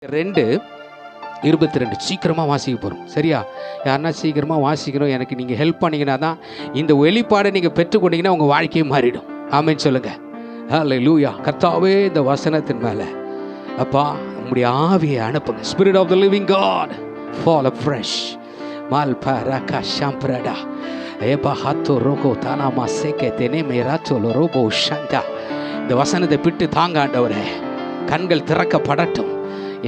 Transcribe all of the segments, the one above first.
2:22 சீக்கிரமாக வாசிக்க போகிறோம். சரியா? யாருன்னா சீக்கிரமாக வாசிக்கணும், எனக்கு நீங்கள் ஹெல்ப் பண்ணிங்கன்னா தான் இந்த வெளிப்பாடை நீங்கள் பெற்றுக்கொண்டீங்கன்னா உங்கள் வாழ்க்கையை மாறிடும். ஆமென் சொல்லுங்கள். ஹல்லேலூயா. கர்த்தாவே, இந்த வசனத்தின் மேலே அப்பா உம்முடைய ஆவியை அனுப்புங்க. Spirit of the living God fall fresh மால் பரகா ஷாம்ப்ரடா ஏபா ஹாத்தோ ரோகோ தானாமா சேகே தெனே மேராச்சோ ரோபோ ஷண்டா. இந்த வசனத்தை பிட்டு தாங்க ஆண்டவரே. கண்கள் திறக்கப்படட்டும்,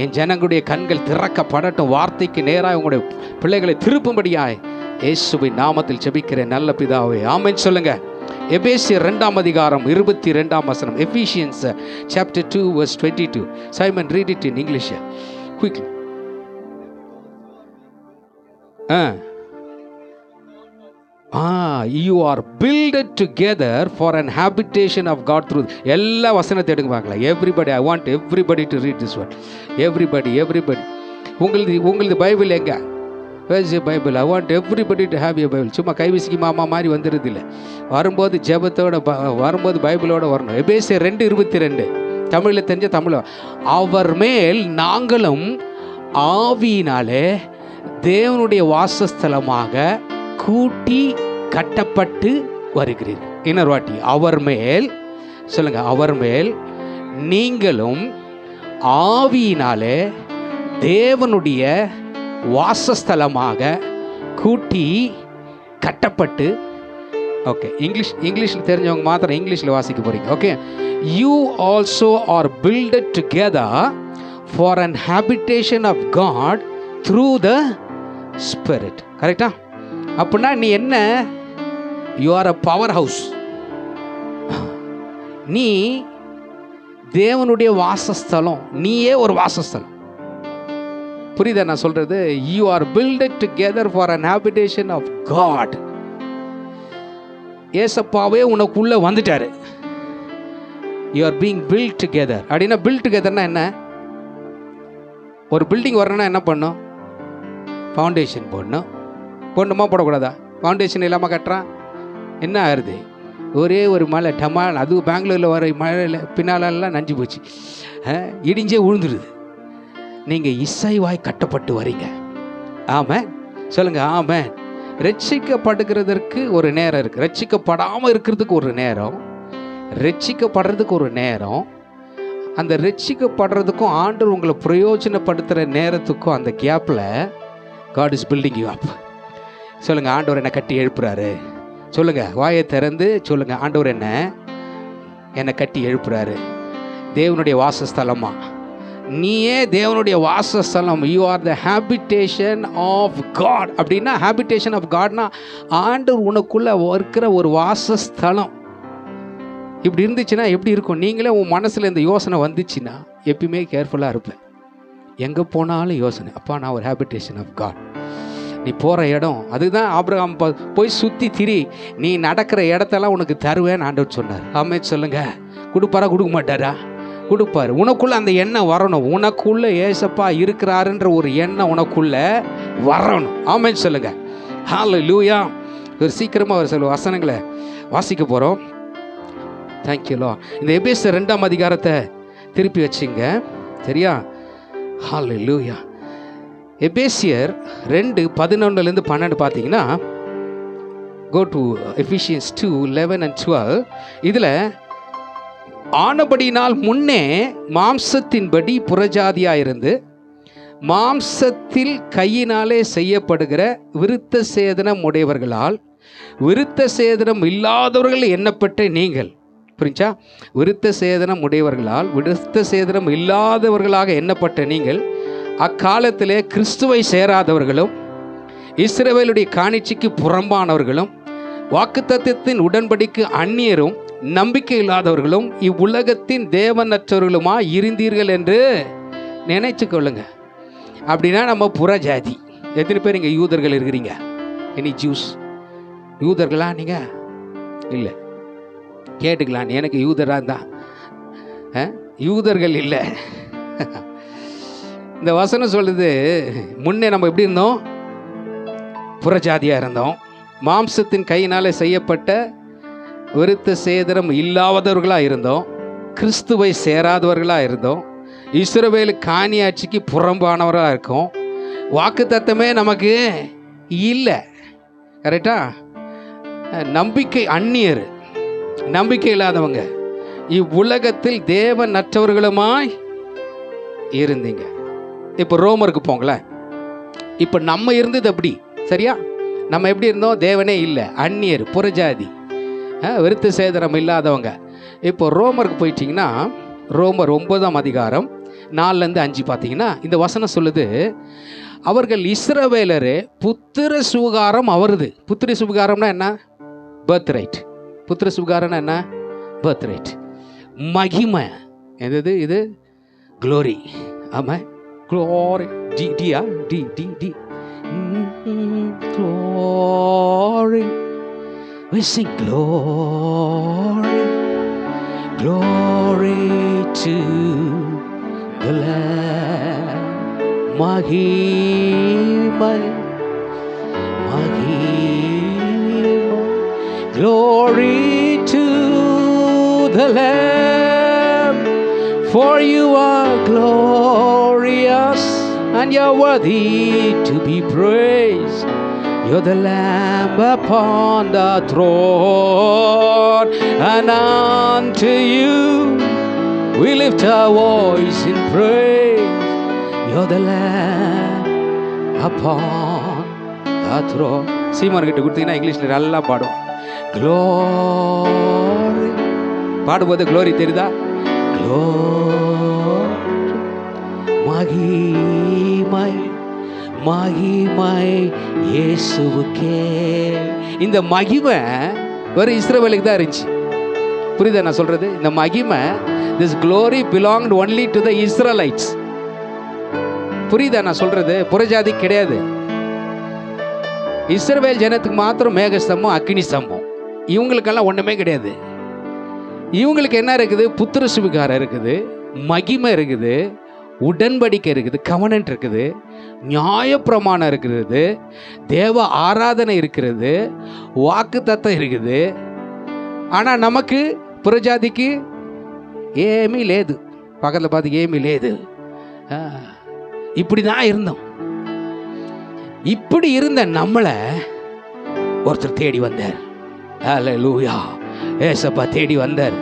என் ஜனங்களுடைய கண்கள் திறக்கப்படட்டும். வார்த்தைக்கு நேராக உங்களுடைய பிள்ளைகளை திருப்பும்படியாய் இயேசுவின் நாமத்தில் ஜெபிக்கிறேன் நல்ல பிதாவே, ஆமென் சொல்லுங்க. எபேசியர் 2:22 Ephesians chapter 2 verse 22. Simon, read it in English quickly. You are builded together for an habitation of God through. எல்லா வசனத்தை எடுங்க பார்க்கலாம். Everybody, I want everybody to read this word. Everybody. உங்களது பைபிள் எங்க? Where's your Bible? I want everybody to have your Bible. சும்மா கைவிசிக்கு மாமா மாதிரி வந்துடுது இல்லை. வரும்போது ஜெபத்தோட வரும்போது பைபிளோட வரணும். எபேசியர் 2:22 தமிழில் தெரிஞ்ச தமிழ். அவர் மேல் நாங்களும் ஆவியினாலே தேவனுடைய வாசஸ்தலமாக கூட்டி கட்டப்பட்டு வருகிறீர்கள். இன்னொரு வாட்டி, அவர் மேல் சொல்லுங்க. அவர் மேல் நீங்களும் ஆவியினாலே தேவனுடைய வாசஸ்தலமாக கூட்டி கட்டப்பட்டு. ஓகே, இங்கிலீஷில் தெரிஞ்சவங்க மாத்திரம் இங்கிலீஷில் வாசிக்க போறீங்க. Okay, you also are builded together for an habitation of God through the spirit. கரெக்டா? அப்படின்னா நீ என்ன? You are a power house. நீ தேவனுடைய வாசஸ்தலம். நீயே ஒரு வாசஸ்தலம். புரியுதா நான் சொல்றது? You are builded together for an habitation of God. ஏசப்பாவே உனக்குள்ள வந்துட்டாரு. You are being built together. அப்படின்னா பில்ட் டுகெதர்னா என்ன? ஒரு பில்டிங் வரணும்னா என்ன பண்ணும்? ஃபவுண்டேஷன் போடணும். போடணுமா போடக்கூடாதா? ஃபவுண்டேஷன் இல்லாமல் கட்டுறான் என்ன ஆகுது? ஒரே ஒரு மழை டமால், அதுவும் பெங்களூரில் வர மழையில் பின்னாலெல்லாம் நஞ்சு போச்சு, இடிஞ்சே விழுந்துடுது. நீங்கள் இசைவாய் கட்டப்பட்டு வரீங்க. ஆமாம் சொல்லுங்கள். ஆமாம். ரட்சிக்கப்படுகிறதற்கு ஒரு நேரம் இருக்குது, ரட்சிக்கப்படாமல் இருக்கிறதுக்கு ஒரு நேரம், ரட்சிக்கப்படுறதுக்கு ஒரு நேரம். அந்த ரட்சிக்கப்படுறதுக்கும் ஆண்டவர் உங்களை பிரயோஜனப்படுத்துகிற நேரத்துக்கும் அந்த கேப்பில் God is building you up. சொல்லுங்க, ஆண்டவர் என்னை கட்டி எழுப்புறாரு. சொல்லுங்க, வாயை திறந்து சொல்லுங்க, ஆண்டவர் என்னை கட்டி எழுப்புறாரு. தேவனுடைய வாசஸ்தலமா நீயே தேவனுடைய வாசஸ்தலம். You are the habitation of God. அப்படின்னா ஹேபிடேஷன் ஆஃப் காட்னா ஆண்டவர் உனக்குள்ள இருக்கிற ஒரு வாசஸ்தலம். இப்படி இருந்துச்சுன்னா எப்படி இருக்கும்? நீங்களே உன் மனசில் இந்த யோசனை வந்துச்சுன்னா எப்பயுமே கேர்ஃபுல்லாக இருப்பேன். எங்கே போனாலும் யோசனை, அப்பா நான் ஒரு ஹேபிடேஷன் ஆஃப் காட். நீ போகிற இடம் அதுதான். ஆபிரகாம் போய் சுற்றி திரி, நீ நடக்கிற இடத்தெல்லாம் உனக்கு தருவேன்னு ஆண்டவர் சொன்னார். ஆமென் சொல்லுங்க. கொடுப்பாரா? கொடுக்க மாட்டாரா? கொடுப்பாரு. உனக்குள்ளே அந்த எண்ணம் வரணும். உனக்குள்ளே ஏசப்பா இருக்கிறாருன்ற ஒரு எண்ணம் உனக்குள்ளே வரணும். ஆமென் சொல்லுங்க. ஹல்லேலூயா. ஒரு சீக்கிரமாக ஒரு சில வசனங்களை வாசிக்க போகிறோம். தேங்க்யூலோ. இந்த எபேசியர் 2 திருப்பி வச்சுங்க. சரியா? ஹல்லேலூயா. எபேசியர் 2:11-12 பார்த்தீங்கன்னா, கோ டு Ephesians 2:11 and 12. இதில் ஆனபடினால் முன்னே மாம்சத்தின்படி புறஜாதியாயிருந்து மாம்சத்தில் கையினாலே செய்யப்படுகிற விருத்த சேதனம் உடையவர்களால் விருத்த சேதனம் இல்லாதவர்கள் எண்ணப்பட்ட நீங்கள். புரிஞ்சா? விருத்த சேதனம் உடையவர்களால் விருத்த சேதனம் இல்லாதவர்களாக எண்ணப்பட்ட நீங்கள் அக்காலத்திலே கிறிஸ்துவை சேராதவர்களும் இஸ்ரவேலுடைய காணிக்கைக்கு புறம்பானவர்களும் வாக்குத்தத்தத்தின் உடன்படிக்கு அந்நியரும் நம்பிக்கை இல்லாதவர்களும் இவ்வுலகத்தின் தேவனற்றவர்களுமாய் இருந்தீர்கள் என்று நினைச்சு கொள்ளுங்க. அப்படின்னா நம்ம புறஜாதி. எத்தனை பேர் இங்கே யூதர்கள் இருக்கிறீங்க? எனி ஜூஸ் யூதர்களா? நீங்கள் இல்லை, கேட்டுக்கலாம். எனக்கு யூதராக தான், யூதர்கள் இல்லை. இந்த வசனம் சொல்லுது, முன்னே நம்ம எப்படி இருந்தோம்? புறஜாதியாக இருந்தோம். மாம்சத்தின் கையினாலே செய்யப்பட்ட விருத்த சேதனம் இல்லாதவர்களாக இருந்தோம். கிறிஸ்துவை சேராதவர்களாக இருந்தோம். இஸ்ரவேல் காணியாட்சிக்கு புறம்பானவராக இருக்கும். வாக்கு தத்தமே நமக்கு இல்லை. கரெக்டா? நம்பிக்கை அந்நியர், நம்பிக்கை இல்லாதவங்க, இவ்வுலகத்தில் தேவனற்றவர்களுமாய் இருந்தீங்க. இப்போ ரோமருக்கு போங்களேன். இப்போ நம்ம இருந்தது அப்படி, சரியா? நம்ம எப்படி இருந்தோம்? தேவனே இல்லை, அந்நியர், புறஜாதி, விருத்த சேதனம் இல்லாதவங்க. இப்போ ரோமருக்கு போயிட்டீங்கன்னா, ரோமர் 9ஆம் அதிகாரம் 4-5 பார்த்தீங்கன்னா இந்த வசனம் சொல்லுது, அவர்கள் இஸ்ரவேலரே புத்திர சுகாரம் அவருது. புத்திர சுகாரம்னா என்ன? Birth right. புத்திர சுகாரம்னா என்ன? Birth right. மகிமை எது? இது க்ளோரி. ஆமாம், க்ளோரி. டியா டி டி டி glory, we sing glory, glory to the Lamb. Mahimai, Mahimai, glory to the Lamb, for you are glorious and you're worthy to be praised. You're the Lamb upon the throne, and unto you we lift our voice in praise. You're the Lamb upon the throne. சீமான் கிட்ட கொடுத்தீங்கன்னா இங்கிலீஷில் நல்லா பாடும். Glory. பாடும்போது glory தெரியுதா? Glory. மகிமை, மகிமை இயேசுவுக்கே. இந்த மகிமை வெறும் இஸ்ரவேலுக்கு தான் இருந்துச்சு. புரியுதா நான் சொல்றது? இந்த மகிமை, this glory belonged only to the Israelites. புரியுதா நான் சொல்றது? புறஜாதி கிடையாது. இஸ்ரவேல் ஜனத்துக்கு மாத்திரம் மேகஸ்தம்பம், அக்கினி ஸ்தம்பம். இவங்களுக்கெல்லாம் ஒன்றுமே கிடையாது. இவங்களுக்கு என்ன இருக்குது? புத்திர சுவிகாரம் இருக்குது, மகிமை இருக்குது, உடன்படிக்கை இருக்குது, கவனன்ட் இருக்குது, நியாயப்பிரமாணம் இருக்கிறது, தேவ ஆராதனை இருக்கிறது, வாக்கு தத்தம் இருக்குது. ஆனால் நமக்கு புறஜாதிக்கு ஏமி லேது. பக்கத்தில் பார்த்து ஏமி லேது. இப்படி தான் இருந்தோம். இப்படி இருந்த நம்மளை ஒருத்தர் தேடி வந்தார். ஹல்லேலூயா. ஏசப்பா தேடி வந்தார்.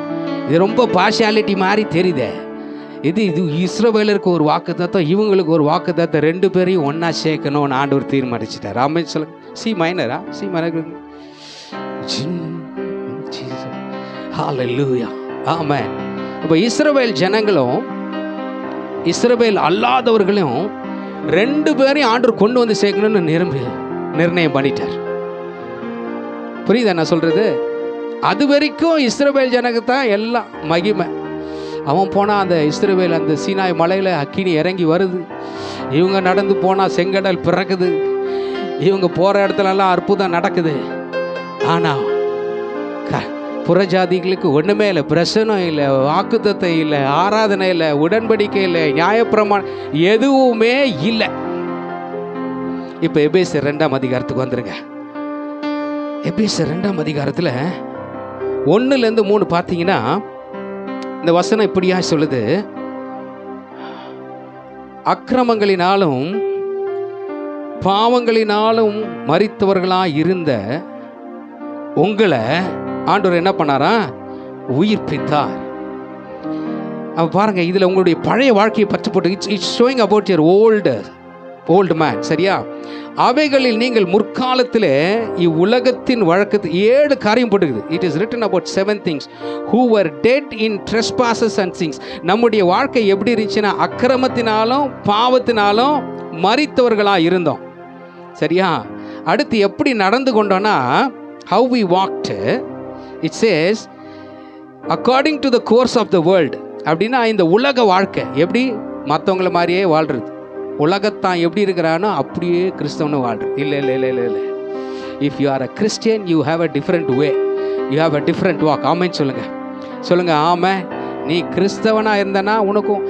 இது ரொம்ப பார்ஷியாலிட்டி மாதிரி தெரியுதே. இது இஸ்ரவேலருக்கு ஒரு வாக்கு தத்தம், இவங்களுக்கு ஒரு வாக்கு தத்தம், ரெண்டு பேரையும் ஒன்றா சேர்க்கணும்னு ஆண்டவர் தீர்மானிச்சிட்டார். ஆமென் சொல்லுங்க. சி மைனரா? C minor. ஹல்லேலூயா. ஆமென். இப்போ இஸ்ரவேல் ஜனங்களும் இஸ்ரவேல் அல்லாதவர்களும் ரெண்டு பேரையும் ஆண்டவர் கொண்டு வந்து சேர்க்கணும்னு நிர்ணயம் பண்ணிட்டார். புரியுதா நான் சொல்றது? அது வரைக்கும் இஸ்ரவேல் ஜனக்கு தான் எல்லாம் மகிமை. அவன் போனால் அந்த இஸ்ரவேல் அந்த சீனாய் மலையில் அக்கினி இறங்கி வருது. இவங்க நடந்து போனால் செங்கடல் பிறக்குது. இவங்க போகிற இடத்துலலாம் அற்புதம் நடக்குது. ஆனால் புறஜாதிகளுக்கு ஒன்றுமே இல்லை. பிரசனம் இல்லை, வாக்குத்தத்தம் இல்லை, ஆராதனை இல்லை, உடன்படிக்கை இல்லை, நியாயப்பிரமாணம் எதுவுமே இல்லை. இப்போ எபேசியர் 2ஆம் அதிகாரத்துக்கு வந்துருங்க. எபேசியர் 2ஆம் அதிகாரத்தில் 1-3 பார்த்தீங்கன்னா இந்த வசனம் இப்படியா சொல்லுது, அக்கிரமங்களினாலும் பாவங்களினாலும் மரித்தவர்களாக இருந்த உங்களை ஆண்டவர் என்ன பண்ணாரா? உயிர்ப்பித்தார். அவன் பாருங்க, இதில் உங்களுடைய பழைய வாழ்க்கையை பற்றி போட்டு it's showing about your old man. சரியா? அவைகளில் நீங்கள் முற்காலத்தில் இவ்வுலகத்தின் வழக்கத்து 7 காரியம் போட்டுக்குது. It is written about 7 things who were dead in trespasses and sins. நம்முடைய வாழ்க்கை எப்படி இருந்துச்சுன்னா, அக்கிரமத்தினாலும் பாவத்தினாலும் மரித்தவர்களாக இருந்தோம். சரியா? அடுத்து எப்படி நடந்து கொண்டோன்னா, how we walked, it says according to the course of the world. அப்படின்னா இந்த உலக வாழ்க்கை எப்படி மற்றவங்களை மாதிரியே வாழ்கிறது. உலகத்தான் எப்படி இருக்கிறானோ அப்படியே கிறிஸ்தவனு வாழ்றது. இல்லை இல்லை இல்லை இல்லை இல்லை. If you are a Christian you have a different way, you have a different walk. ஆமென் சொல்லுங்கள். ஆமாம். நீ கிறிஸ்தவனாக இருந்தனா உனக்கும்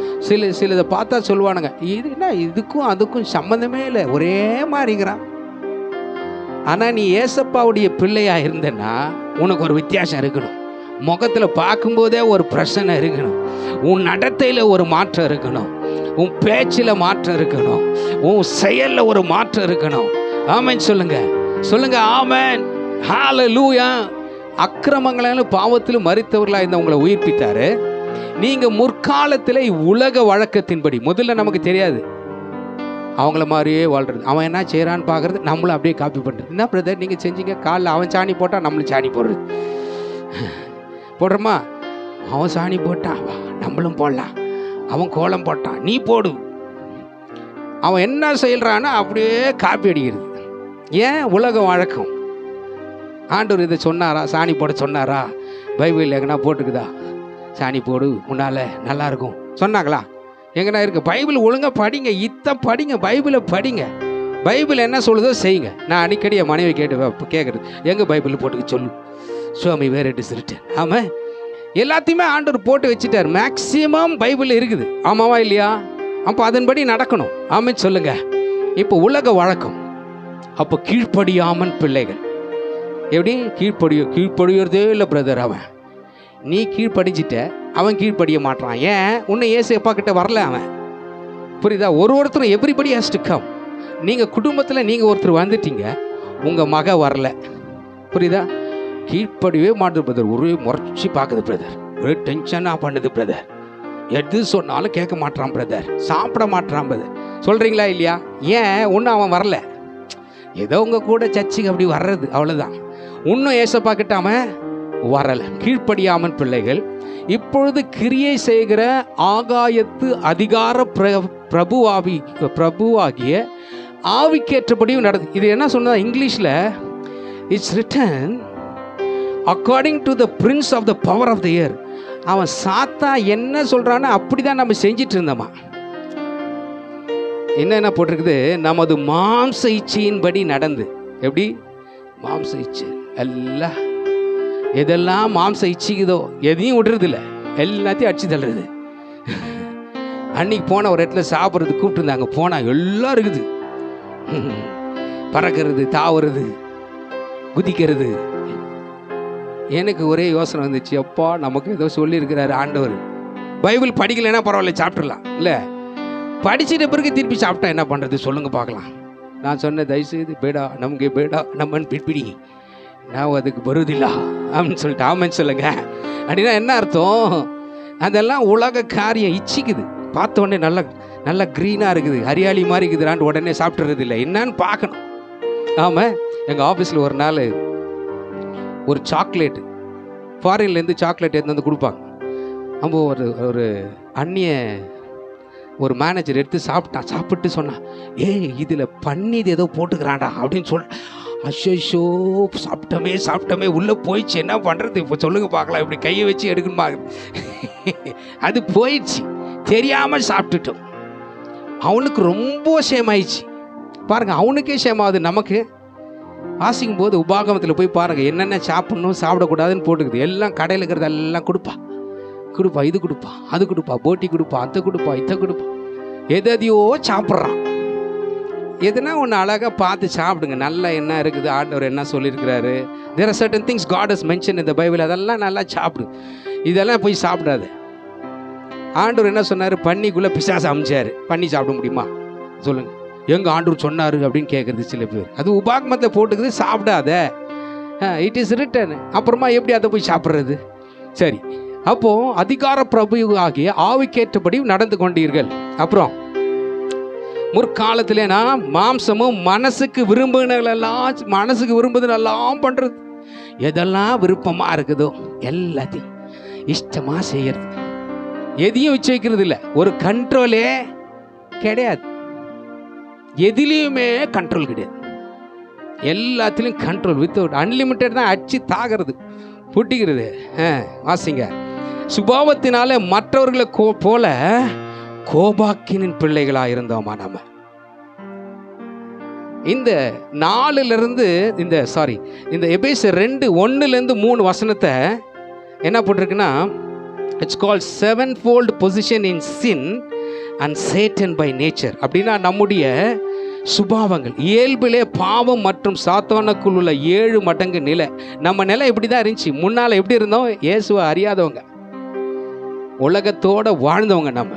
சிலதை பார்த்தா சொல்லுவானுங்க, இது என்ன இதுக்கும் அதுக்கும் சம்மந்தமே இல்லை, ஒரே மாதிரிங்கிறான். ஆனால் நீ ஏசப்பாவுடைய பிள்ளையாக இருந்தனா உனக்கு ஒரு வித்தியாசம் இருக்கணும். முகத்தில் பார்க்கும்போதே ஒரு பிரச்சனை இருக்கணும். உன் நடத்தையில் ஒரு மாற்றம் இருக்கணும். உன் பேச்சில் மாற்றம் இருக்கணும். உன் செயலில் ஒரு மாற்றம் இருக்கணும். ஆமென் சொல்லுங்க, சொல்லுங்க ஆமென். ஹல்லேலூயா. அக்கிரமங்களாலும் பாவத்திலும் மரித்தவர்களாக இருந்த உங்களை உயிர்ப்பித்தாரு. நீங்கள் முற்காலத்தில் உலக வழக்கத்தின்படி, முதல்ல நமக்கு தெரியாது, அவங்கள மாதிரியே வாழ்கிறது. அவன் என்ன செய்கிறான்னு பார்க்குறது, நம்மளும் அப்படியே காப்பி பண்ணுறது. என்ன பிரதர் நீங்கள் செஞ்சீங்க? காலில் அவன் சாணி போட்டால் நம்மளும் சாணி போடுறது போடுறோமா? அவன் சாணி போட்டான் நம்மளும் போடலாம். அவன் கோலம் போட்டான் நீ போடு. அவன் என்ன செய்கிறான்னா அப்படியே காப்பி அடிக்கிறது. ஏன்? உலக வழக்கம். ஆண்டவர் இதை சொன்னாரா? சாணி போட சொன்னாரா? பைபிள் எங்கன்னா போட்டுக்குதா? சாணி போடு உன்னால் நல்லாயிருக்கும் சொன்னாங்களா? எங்கன்னா இருக்குது? பைபிள் ஒழுங்காக படிங்க, படிங்க, பைபிளை படிங்க. பைபிள் என்ன சொல்லுதோ செய்யுங்க. நான் அடிக்கடி என் மனைவி கேட்குறது, எங்கே பைபிள் போட்டுக்க சொல்லு, சுவாமி வேறு இட் இஸ் ரிட்டன். ஆமாம், எல்லாத்தையுமே ஆண்டவர் போட்டு வச்சுட்டார். மேக்சிமம் பைபிள் இருக்குது. ஆமாவா இல்லையா? அப்போ அதன்படி நடக்கணும். ஆமாம் சொல்லுங்க. இப்போ உலக வழக்கம். அப்போ கீழ்ப்படியாமன் பிள்ளைகள் எப்படி? கீழ்ப்படியறதே இல்லை பிரதர். அவன் நீ கீழ்ப்படிச்சிட்ட, அவன் கீழ்ப்படிய மாட்டான். ஏன்? உன்னை ஏசு அப்பா கிட்ட வரல அவன். புரியுதா? ஒருத்தரும் எவ்ரிபடி ஹேஸ் டு கம். நீங்கள் குடும்பத்தில் நீங்கள் ஒருத்தர் வந்துட்டீங்க, உங்கள் மக வரல. புரியுதா? கீழ்ப்படியவே மாட்டுது பிரதர். ஒரே முறைச்சி பார்க்குது பிரதர், ஒரே டென்ஷனாக பண்ணுது பிரதர், எது சொன்னாலும் கேட்க மாட்டான் பிரதர், சாப்பிட மாட்டான் பிரதர். சொல்கிறீங்களா இல்லையா? ஏன்? ஒன்றும் அவன் வரல, ஏதோ உங்கள் கூட சர்ச்சுக்கு அப்படி வர்றது அவ்வளோதான். இன்னும் ஏசப்பா கிட்ட அவன் வரலை. கீழ்ப்படியாமன் பிள்ளைகள் இப்பொழுது கிரியை செய்கிற ஆகாயத்து அதிகார பிரபுவாகிய ஆவிக்கேற்றபடியும் நடந்து. இது என்ன சொன்னதா இங்கிலீஷில்? It's written according to the prince of the power of the air. அவன் சாத்தா என்ன சொல்கிறான்னு அப்படி தான் நம்ம செஞ்சிட்டு இருந்தோமா. என்ன போட்டிருக்குது? நமது மாம்ச இச்சையின்படி நடந்து. எப்படி? மாம்ச இச்சை எல்லாம், எதெல்லாம் மாம்ச இச்சிக்குதோ எதையும் விடுறதில்ல, எல்லாத்தையும் அடிச்சு தள்ளுறது. அன்னைக்கு போன ஒரு இடத்துல சாப்பிட்றது கூப்பிட்டுருந்தாங்க. போனால் எல்லாம் இருக்குது. பறக்கிறது, தாவுறது, குதிக்கிறது. எனக்கு ஒரே யோசனை வந்துச்சு, அப்பா நமக்கு ஏதோ சொல்லியிருக்கிறாரு ஆண்டவர். பைபிள் படிக்கலைன்னா பரவாயில்ல, சாப்பிட்றலாம். இல்லை, படிச்சுட்ட பிறகு திருப்பி சாப்பிட்டா என்ன பண்ணுறது சொல்லுங்கள் பார்க்கலாம். நான் சொன்னேன், தயவுசெய்து பேடா நமக்கு பேடா நம்மன்னு பிடிப்பிடி, நான் அதுக்கு வருதில்ல அப்படின்னு சொல்லிட்டு. ஆமன்னு சொல்லுங்க. அப்படின்னா என்ன அர்த்தம்? அதெல்லாம் உலக காரியம் இச்சிக்குது. பார்த்த உடனே நல்லா நல்லா க்ரீனாக இருக்குது, ஹரியாளி மாதிரி இருக்குதுடான்னு உடனே சாப்பிட்றது இல்லை, என்னன்னு பார்க்கணும். ஆமாம், எங்கள் ஆஃபீஸில் ஒரு நாள் ஒரு சாக்லேட்டு, ஃபாரின்லேருந்து சாக்லேட் எடுத்து வந்து கொடுப்பாங்க. அப்போ ஒரு அந்நிய ஒரு மேனேஜர் எடுத்து சாப்பிட்டு சொன்னான், இதில் பன்னீர் ஏதோ போட்டுக்கிறான்டா அப்படின்னு அஷோ சாப்பிட்டமே உள்ளே போயிடுச்சு, என்ன பண்ணுறது இப்போ சொல்லுங்க பார்க்கலாம், இப்படி கையை வச்சு எடுக்கணுமா? அது போயிடுச்சு, தெரியாமல் சாப்பிட்டுட்டோம். அவனுக்கு ரொம்ப ஷேமாயிடுச்சு. பாருங்கள், அவனுக்கே ஷேமாகுது. நமக்கு வாசிக்கும் போது உபாகமத்தில் போய் பாருங்கள், என்னென்ன சாப்பிட்ணும் சாப்பிடக்கூடாதுன்னு போட்டுக்குது. எல்லாம் கடையில் இருக்கிறது எல்லாம் கொடுப்பா, இது கொடுப்பா, அது கொடுப்பா, போட்டி கொடுப்பா, அதை கொடுப்பா, இதை கொடுப்பா, எதையோ சாப்பிட்றான். எதுனா ஒன்று அழகாக பார்த்து சாப்பிடுங்க. நல்லா என்ன இருக்குது, ஆண்டவர் என்ன சொல்லியிருக்கிறாரு. There are certain things God has mention இந்த பைபிள், அதெல்லாம் நல்லா சாப்பிடு. இதெல்லாம் போய் சாப்பிடாது. ஆண்டவர் என்ன சொன்னார்? பன்னிக்குள்ளே பிசாசு அமிச்சார், பண்ணி சாப்பிட முடியுமா சொல்லுங்கள்? எங்கள் ஆண்டவர் சொன்னார் அப்படின்னு கேட்குறது சில பேர். அது உபாகமத்தில் போட்டுக்குது, சாப்பிடாத, இட் இஸ் ரிட்டன். அப்புறமா எப்படி அதை போய் சாப்பிட்றது? சரி, அப்போது அதிகார பிரபு ஆகிய ஆவிக்கேற்றபடி நடந்து கொண்டீர்கள். அப்புறம் முற்காலத்திலே நான் மாம்சமும் மனசுக்கு விரும்புதெல்லாம் பண்ணுறது. எதெல்லாம் விருப்பமாக இருக்குதோ எல்லாத்தையும் இஷ்டமாக செய்கிறது. எதையும் வச்சு வைக்கிறது இல்லை, ஒரு கண்ட்ரோலே கிடையாது. எதிலையுமே கண்ட்ரோல் கிடையாது, எல்லாத்திலையும் கண்ட்ரோல் வித்தவுட் அன்லிமிட்டட் தான். அடிச்சு தாகிறது, புட்டிக்கிறது. வாசிங்க. சுபாவத்தினால மற்றவர்களை போல கோபாக்கினின் பிள்ளைகளாக இருந்தோமா நம்ம. இந்த 4லிருந்து இந்த எபேசியர் 2:1-3 வசனத்தை என்ன போட்டிருக்குன்னா, it's called 7-fold position in sin and Satan by nature. அப்படின்னா நம்முடைய சுபாவங்கள், இயல்பிலே பாவம் மற்றும் சாத்தானுக்குள் உள்ள 7 மடங்கு நிலை. நம்ம நிலை இப்படி தான் இருந்துச்சு. முன்னால் எப்படி இருந்தோம்? இயேசுவை அறியாதவங்க, உலகத்தோட வாழ்ந்தவங்க நம்ம.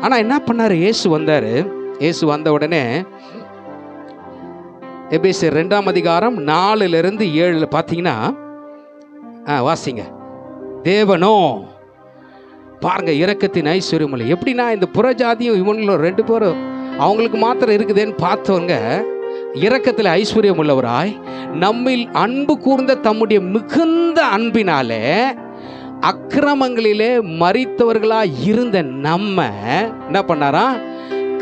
ஆனால் என்ன பண்ணார்? இயேசு வந்தார். இயேசு வந்த உடனே எபேசியர் 2ஆம் அதிகாரம் 4-7 பார்த்தீங்கன்னா, வாசிங்க. தேவனோ பாருங்க, இரக்கத்தின் ஐஸ்வர்யம் இல்லை. எப்படின்னா, இந்த புறஜாதியும் இவங்களும் 2 பேரும் அவங்களுக்கு மாத்திரம் இருக்குதுன்னு பார்த்தவங்க, இரக்கத்தில் ஐஸ்வர்யம் உள்ளவராய் நம்மில் அன்பு கூர்ந்த தம்முடைய மிகுந்த அன்பினாலே அக்கிரமங்களிலே மரித்தவர்களாய் இருந்த நம்ம என்ன பண்ணாரா?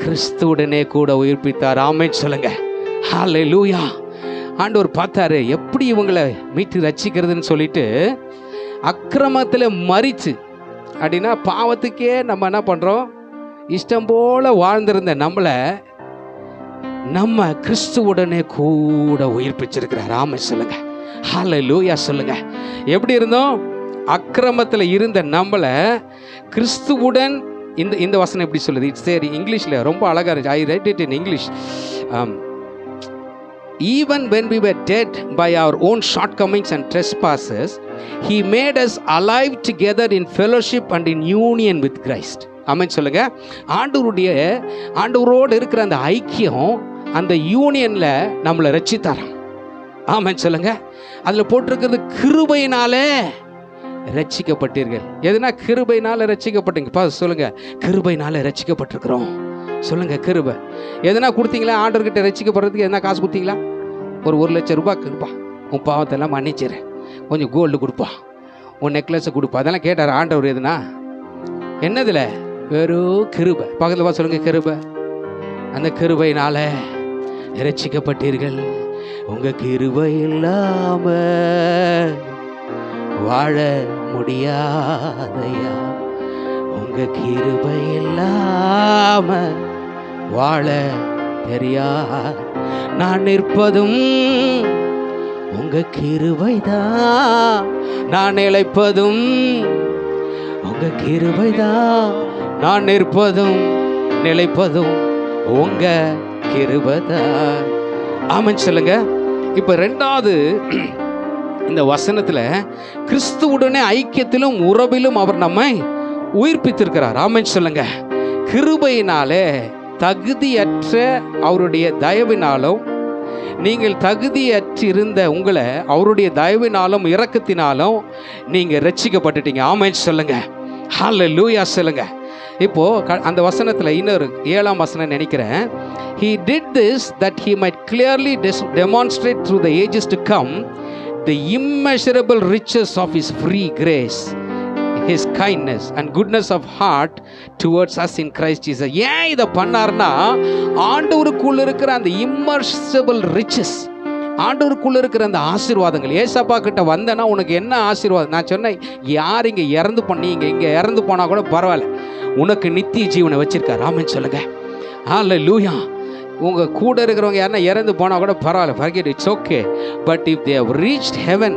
கிறிஸ்துவுடனே கூட உயிர்ப்பித்தார். ஆமென் சொல்லுங்க. ஹல்லேலூயா. ஆண்டவர் பார்த்தாரு எப்படி இவங்களை மீட்டு ரட்சிக்கிறதுன்னு சொல்லிட்டு, அக்கிரமத்தில் மரிச்சு அப்படின்னா பாவத்துக்கே நம்ம என்ன பண்ணுறோம்? இஷ்டம் போல வாழ்ந்திருந்த நம்ம கிறிஸ்துவுடனே கூட உயிர்ப்பிச்சிருக்கிறார். ஆமென் சொல்லுங்க. ஹல்லேலூயா சொல்லுங்க. எப்படி இருந்தோம்? அக்கிரமத்தில் இருந்த நம்மளை கிறிஸ்துவுடன், இந்த வசனம் எப்படி சொல்லுது? இட்ஸ் தேர் இங்கிலீஷில் ரொம்ப அழகாக இருந்துச்சு. I write it in English. Even when we were dead by our own shortcomings and trespasses, He made us alive together in fellowship and in union with Christ. ஆமென் சொல்லுங்க. ஆண்டவரோடு இருக்கிற அந்த ஐக்கியம், அந்த யூனியனில் நம்மளை ரட்சித்தாராம். ஆமென் சொல்லுங்க. அதில் போட்டிருக்கிறது கிருபையினாலே ரட்சிக்கப்பட்டீர்கள். எதுனா கிருபையினால ரட்சிக்கப்பட்டீங்க. சொல்லுங்க, கிருபையினால ரட்சிக்கப்பட்டிருக்கிறோம். சொல்லுங்க, கிருபை. எதனா கொடுத்தீங்களா? ஆண்டவர்கிட்ட ரட்சிக்கப்படுறதுக்கு எதனா காசு கொடுத்தீங்களா? ஒரு 1 லட்சம் ரூபாய் கொடுப்பா, உன் பாவத்தெல்லாம் மன்னிச்சிரு, கொஞ்சம் கோல்டு கொடுப்பா, உன் நெக்லஸை கொடுப்பா, அதெல்லாம் கேட்டார் ஆண்டவர். எதுனா என்னதுல? வெறும் கிருபை. பக்கத்தில் சொல்லுங்க, கிருபை. அந்த கிருபையினால ரட்சிக்கப்பட்டீர்கள். உங்க கிருபை இல்லாம வாழ முடியாதையா, உங்க கிருபை இல்லாம வாழ தெரியாது. நான் நிற்பதும் உங்க கிருபைதான், நான் இளைப்பதும் உங்க கிருபைதான், நான் நிற்பதும் நிலைப்பதும் உங்க கிருபைதான். ஆமென் சொல்லுங்க. இப்ப 2வது இந்த வசனத்துல கிறிஸ்துவுடனே ஐக்கியத்திலும் உறவிலும் அவர் நம்மை உயிர்ப்பித்திருக்கிறார். ஆமென் சொல்லுங்க. கிருபையினாலே தகுதியற்ற அவருடைய தயவினாலும், நீங்கள் தகுதியற்றிருந்த உங்களை அவருடைய தயவினாலும் இரக்கத்தினாலும் நீங்கள் ரட்சிக்கப்பட்டுட்டீங்க. ஆமென் சொல்லுங்க. ஹல்லேலூயா சொல்லுங்க. இப்போ அந்த வசனத்தில் இன்னொரு 7ஆம் வசனம் நினைக்கிறேன். He did this that he might clearly demonstrate through the ages to come the immeasurable riches of his free grace, his kindness and goodness of heart towards us in Christ Jesus. ஏன் இதை பண்ணார்னா, ஆண்டவருக்குள்ள இருக்கிற அந்த immeasurable riches, ஆண்டவருக்குள்ள இருக்கிற அந்த ஆசீர்வாதங்கள். ஏசப்பா கிட்ட வந்தேன்னா உனக்கு என்ன ஆசீர்வாதம்? நான் சொன்னேன், யார் இங்கே இறந்து பண்ணீங்க, இங்கே இறந்து போனால் கூட பரவாயில்ல, உனக்கு நித்திய ஜீவனை வச்சிருக்கார். ஆமென் சொல்லுங்க. ஹல்லேலூயா. உங்கள் கூட இருக்கிறவங்க யாருன்னா இறந்து போனால் கூட பரவாயில்ல, forget it's okay. But if they have reached heaven,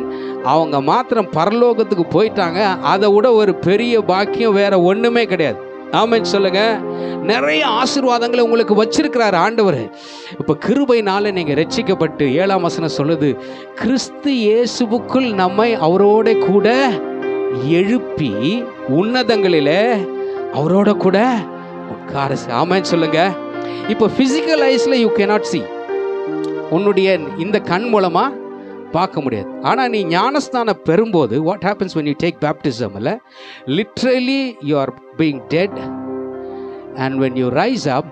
அவங்க மாத்திரம் பரலோகத்துக்கு போயிட்டாங்க, அதை விட ஒரு பெரிய பாக்கியம் வேற ஒன்றுமே கிடையாது. ஆமென் சொல்லுங்க. நிறைய ஆசீர்வாதங்களை உங்களுக்கு வச்சிருக்கிறார் ஆண்டவர். இப்போ கிருபையினால நீங்கள் ரட்சிக்கப்பட்டு, 7ஆம் வசனம் சொல்லுது, கிறிஸ்து இயேசுவுக்குள் நம்மை அவரோட கூட எழுப்பி உன்னதங்களிலே அவரோட கூட உட்கார. ஆமென் சொல்லுங்க. இப்போ ஃபிசிக்கல் ஐஸில் யூ கேனாட் see, உன்னுடைய இந்த கண் மூலமாக பார்க்க முடியாது. ஆனால் நீ ஞானஸ்தானம் பெறும்போது what happens when you take baptism, இல்லை, literally you are being dead and when you rise up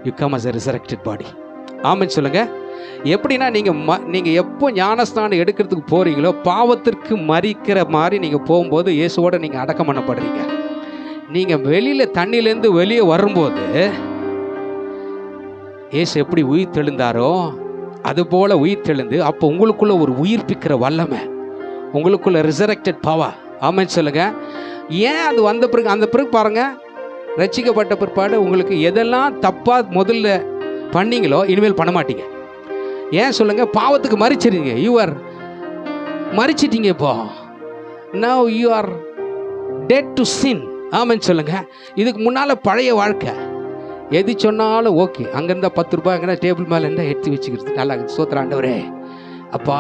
you come as a resurrected body. ஆமென் சொல்லுங்க. எப்படின்னா, நீங்கள் எப்போ ஞானஸ்தானம் எடுக்கிறதுக்கு போகிறீங்களோ, பாவத்திற்கு மறிக்கிற மாதிரி நீங்கள் போகும்போது இயேசுவோட நீங்கள் அடக்கம் பண்ணப்படுறீங்க. நீங்கள் வெளியில் தண்ணியிலேருந்து வெளியே வரும்போது இயேசு எப்படி உயிர் தெழுந்தாரோ அதுபோல் உயிர் தெழுந்து, அப்போ உங்களுக்குள்ள ஒரு உயிர்ப்பிக்கிற வல்லமை, உங்களுக்குள்ள ரிசரக்டட் பவர். ஆமென் சொல்லுங்க. ஏன் அது வந்த பிறகு, அந்த பிறகு பாருங்கள், ரட்சிக்கப்பட்ட பிற்பாடு உங்களுக்கு எதெல்லாம் தப்பாக முதல்ல பண்ணீங்களோ இனிமேல் பண்ண மாட்டீங்க. ஏன் சொல்லுங்கள்? பாவத்துக்கு மறிச்சிருங்க. You are மறிச்சிட்டீங்க. இப்போ now you are dead to sin. ஆமென் சொல்லுங்க. இதுக்கு முன்னால் பழைய வாழ்க்கை, எது சொன்னாலும் ஓகே. அங்கேருந்தா 10 ரூபாய் அங்கே டேபிள் மேலே இருந்தால் எடுத்து வச்சுக்கிறது. நல்லா சோத்திர ஆண்டவரே, அப்பா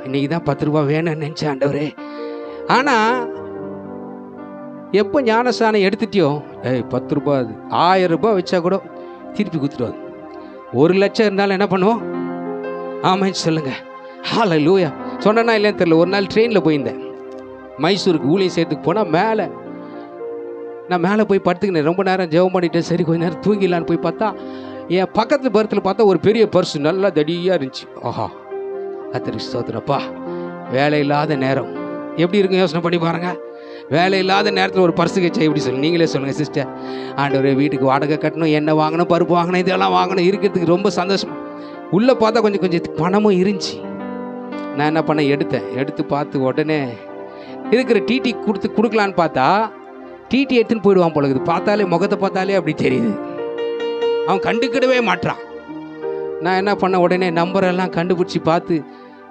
இன்னைக்கு தான் 10 ரூபா வேணும்னு நினச்சேன் ஆண்டவரே. ஆனால் எப்போ ஞானஸ்தானம் எடுத்துட்டியோ, 10 ரூபா அது 1000 ரூபாய் வச்சா கூட திருப்பி கொடுத்துருவாங்க. 1 லட்சம் இருந்தாலும் என்ன பண்ணுவோம்? ஆமாம் சொல்லுங்க. ஹல்லேலூயா. சொன்னா இல்லைன்னு தெரியல. ஒரு நாள் ட்ரெயினில் போயிருந்தேன், மைசூருக்கு ஊழியம் செய்யறதுக்கு போனால் நான் மேலே போய் படுத்துக்கினேன். ரொம்ப நேரம் ஜெபம் பண்ணிட்டேன். சரி கொஞ்ச நேரம் தூங்கிடலான்னு போய் பார்த்தா, என் பக்கத்து பர்த்தில் பார்த்தா ஒரு பெரிய பர்ஸு நல்லா தடியாக இருந்துச்சு. ஆஹா, கர்த்தருக்கு ஸ்தோத்திரப்பா. வேலை இல்லாத நேரம் எப்படி இருக்கும் யோசனை பண்ணி பாருங்க. வேலை இல்லாத நேரத்தில் ஒரு பர்ஸு கட்சா எப்படி சொல்லு? நீங்களே சொல்லுங்கள் சிஸ்டர். ஆண்டவரே, வீட்டுக்கு வாடகை கட்டணும், எண்ணெய் வாங்கணும், பருப்பு வாங்கணும், இதெல்லாம் வாங்கணும், இருக்கிறதுக்கு ரொம்ப சந்தோஷம். உள்ளே பார்த்தா கொஞ்சம் பணமும் இருந்துச்சு. நான் என்ன பண்ணேன், எடுத்து பார்த்து உடனே இருக்கிற டிடி கொடுக்கலான்னு பார்த்தா டிடி எடுத்துன்னு போயிடுவான் போல இருக்குது. பார்த்தாலே முகத்தை பார்த்தாலே அப்படி தெரியுது. அவன் கண்டுக்கிடவே மாட்டான். நான் என்ன பண்ண, உடனே நம்பரெல்லாம் கண்டுபிடிச்சி பார்த்து,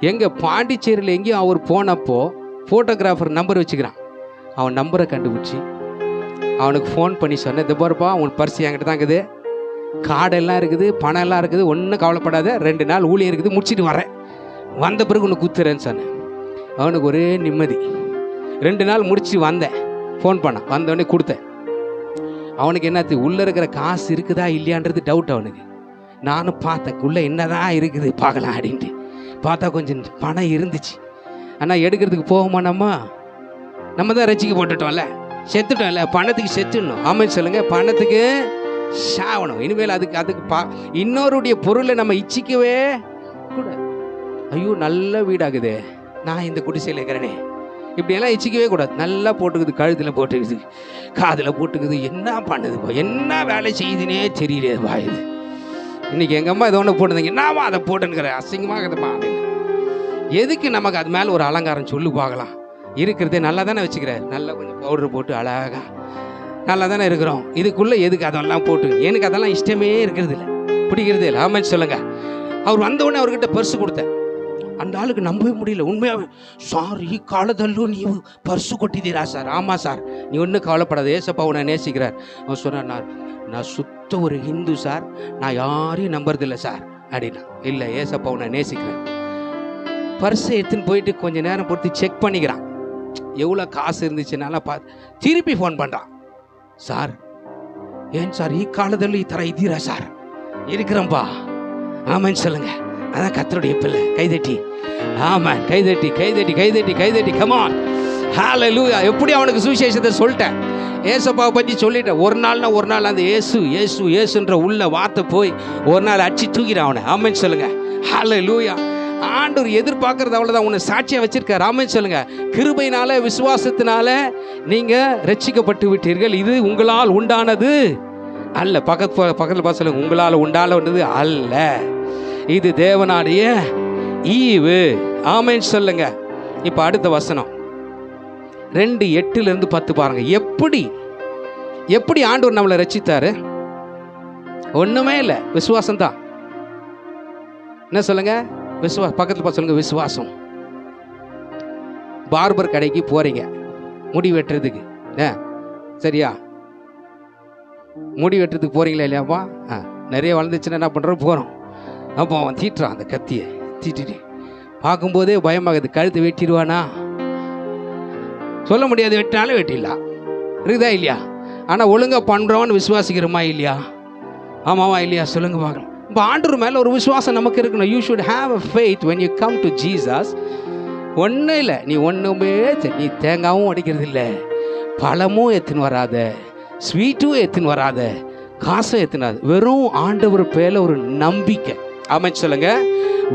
எங்கே பாண்டிச்சேரியில் எங்கேயும் அவர் போனப்போ ஃபோட்டோகிராஃபர் நம்பர் வச்சுக்கிறான். அவன் நம்பரை கண்டுபிடிச்சி அவனுக்கு ஃபோன் பண்ணி சொன்னேன், இது பாருப்பா உன் பர்ஸ் என்கிட்ட தான் இருக்குது, கார்டெல்லாம் இருக்குது, பணம் எல்லாம் இருக்குது, ஒன்றும் கவலைப்படாத, 2 நாள் ஊழியம் இருக்குது, முடிச்சுட்டு வரேன், வந்த பிறகு உனக்கு குத்துறேன்னு சொன்னேன். அவனுக்கு ஒரே நிம்மதி. 2 நாள் முடிச்சு வந்தேன், ஃபோன் பண்ணான், வந்தவொடனே கொடுத்தேன். அவனுக்கு என்னது, உள்ளே இருக்கிற காசு இருக்குதா இல்லையான்றது டவுட் அவனுக்கு. நானும் பார்த்தேன் உள்ளே என்னதான் இருக்குது பார்க்கலாம் அப்படின்ட்டு. பார்த்தா கொஞ்சம் பணம் இருந்துச்சு. ஆனால் எடுக்கிறதுக்கு போகுமா? நம்ம தான் ரசிக்கப்பட்டுட்டோம்ல, செத்துட்டோம்ல, பணத்துக்கு செத்துடணும். ஆமாம் சொல்லுங்கள். பணத்துக்கு சாவணும். இனிமேல் அதுக்கு இன்னொருடைய பொருளை நம்ம இச்சிக்கவே கூட. ஐயோ நல்ல வீடாகுது, நான் இந்த குடிசையில் இருக்கிறேனே, இப்படியெல்லாம் இச்சிக்கவே கூடாது. நல்லா போட்டுக்குது, கழுத்தில் போட்டுக்குது, காதில் போட்டுக்குது, என்ன பண்ணுதுப்பா, என்ன வேலை செய்யுதுன்னே தெரியலையேப்பா. இது இன்னைக்கு எங்கள் அம்மா இதை ஒன்று போட்டுருந்தீங்க, என்னவா அதை போட்டுன்னுக்கிற அசிங்கமாகுதுமா அப்படின்னு. எதுக்கு நமக்கு அது மேலே ஒரு அலங்காரம் சொல்லு பார்க்கலாம். இருக்கிறதே நல்லா தானே வச்சுக்கிறார், நல்லா கொஞ்சம் பவுடர் போட்டு அழகாக நல்லா தானே இருக்கிறோம். இதுக்குள்ளே எதுக்கு அதெல்லாம் போட்டு? எனக்கு அதெல்லாம் இஷ்டமே இருக்கிறது இல்லை, பிடிக்கிறதே இல்லை. ஆமாம் சொல்லுங்கள். அவர் வந்தவுடனே அவர்கிட்ட பர்ஸு கொடுத்தேன். அந்த ஆளுக்கு நம்பவே முடியல. உண்மையாகவே, சார் ಈ ಕಾಲದಲ್ಲೂ ನೀವು பர்ஸு கொட்டிದ್ದೀரா சார்? ஆமாம் சார், நீ ஒன்றும் கவலைப்படாத, ஏசப்பா உன்னை நேசிக்கிறார். அவன் சொன்னார், நான் சுத்த ஒரு ஹிந்து சார், நான் யாரையும் நம்புறதில்லை சார் அப்படின்னா. இல்லை, ஏசப்பா உன்னை நேசிக்கிறேன். பர்ஸை எடுத்துன்னு போயிட்டு கொஞ்சம் நேரம் பொறுத்து செக் பண்ணிக்கிறான், எவ்வளோ காசு இருந்துச்சுனால பார்த்து திருப்பி ஃபோன் பண்ணுறான். சார் ஏன் சார் ಈ ಕಾಲದಲ್ಲಿ ಈ ಥರ ಇದ್ದೀರಾ சார்? இருக்கிறேன்ப்பா. ஆமான்னு சொல்லுங்க. அதான் கர்த்தருடைய பிள்ளை. கைதட்டி, ஆமாம், கைதட்டி கைதட்டி கைதட்டி கைதட்டி கமான், ஹல்லேலூயா. எப்படி அவனுக்கு சுவிசேஷத்தை சொல்லிட்டேன், ஏசப்பாவை பற்றி சொல்லிட்டேன். ஒரு நாள் அந்த ஏசுன்ற உள்ள வார்த்தை போய் ஒரு நாள் அடிச்சு தூக்கிறான் அவனை. ஆமான்னு சொல்லுங்க. ஹல்லேலூயா. ஆண்டவர் எதிர்பார்க்கறது அவ்வளோதான், உன்னை சாட்சியாக வச்சிருக்கார். ஆமென் சொல்லுங்க. கிருபையினால விசுவாசத்தினால நீங்கள் ரட்சிக்கப்பட்டு விட்டீர்கள். இது உங்களால் உண்டானது அல்ல. பக்கத்தில் பார்த்து சொல்லுங்க, உங்களால் உண்டானது அல்ல, இது தேவனுடைய ஈவு. ஆமென் சொல்லுங்க. இப்போ அடுத்த வசனம் 2:8-10 பாருங்க. எப்படி ஆண்டவர் நம்மளை ரட்சித்தாரு? ஒன்றுமே இல்லை, விசுவாசம் தான். என்ன சொல்லுங்க? பக்கத்தில் பார்த்து சொல்லுங்க, விசுவாசம். பார்பர் கடைக்கு போறீங்க முடி வெட்டுறதுக்கு, சரியா? முடி வெட்டுறதுக்கு போறீங்களா இல்லையாப்பா? நிறைய வளர்ந்துச்சுன்னா என்ன பண்ணுறோம், போகிறோம். அப்போ அவன் தீட்டுறான், அந்த கத்தியை தீட்டிட்டு பார்க்கும்போதே பயமாகுது, கழுத்து வெட்டிடுவானா? சொல்ல முடியாது, வெட்டினாலும் வெட்டிடலாம், இருக்குதா இல்லையா? ஆனால் ஒழுங்காக பண்ணுறவன் விசுவாசிக்கிறோமா இல்லையா? ஆமாவா இல்லையா? சொல்லுங்க பார்க்கலாம். இப்போ ஆண்டவர் மேலே ஒரு விசுவாசம் நமக்கு இருக்கணும். You should have a faith when you come to Jesus. ஒன்றும் இல்லை, நீ ஒன்றுமே நீ தேங்காவும் அடிக்கிறது இல்லை, பழமும் எத்துன்னு வராத, ஸ்வீட்டும் எத்துன்னு வராத, காசும் எத்துனாது, வெறும் ஆண்டவர் பேரில் ஒரு நம்பிக்கை. ஆமென் சொல்லுங்க.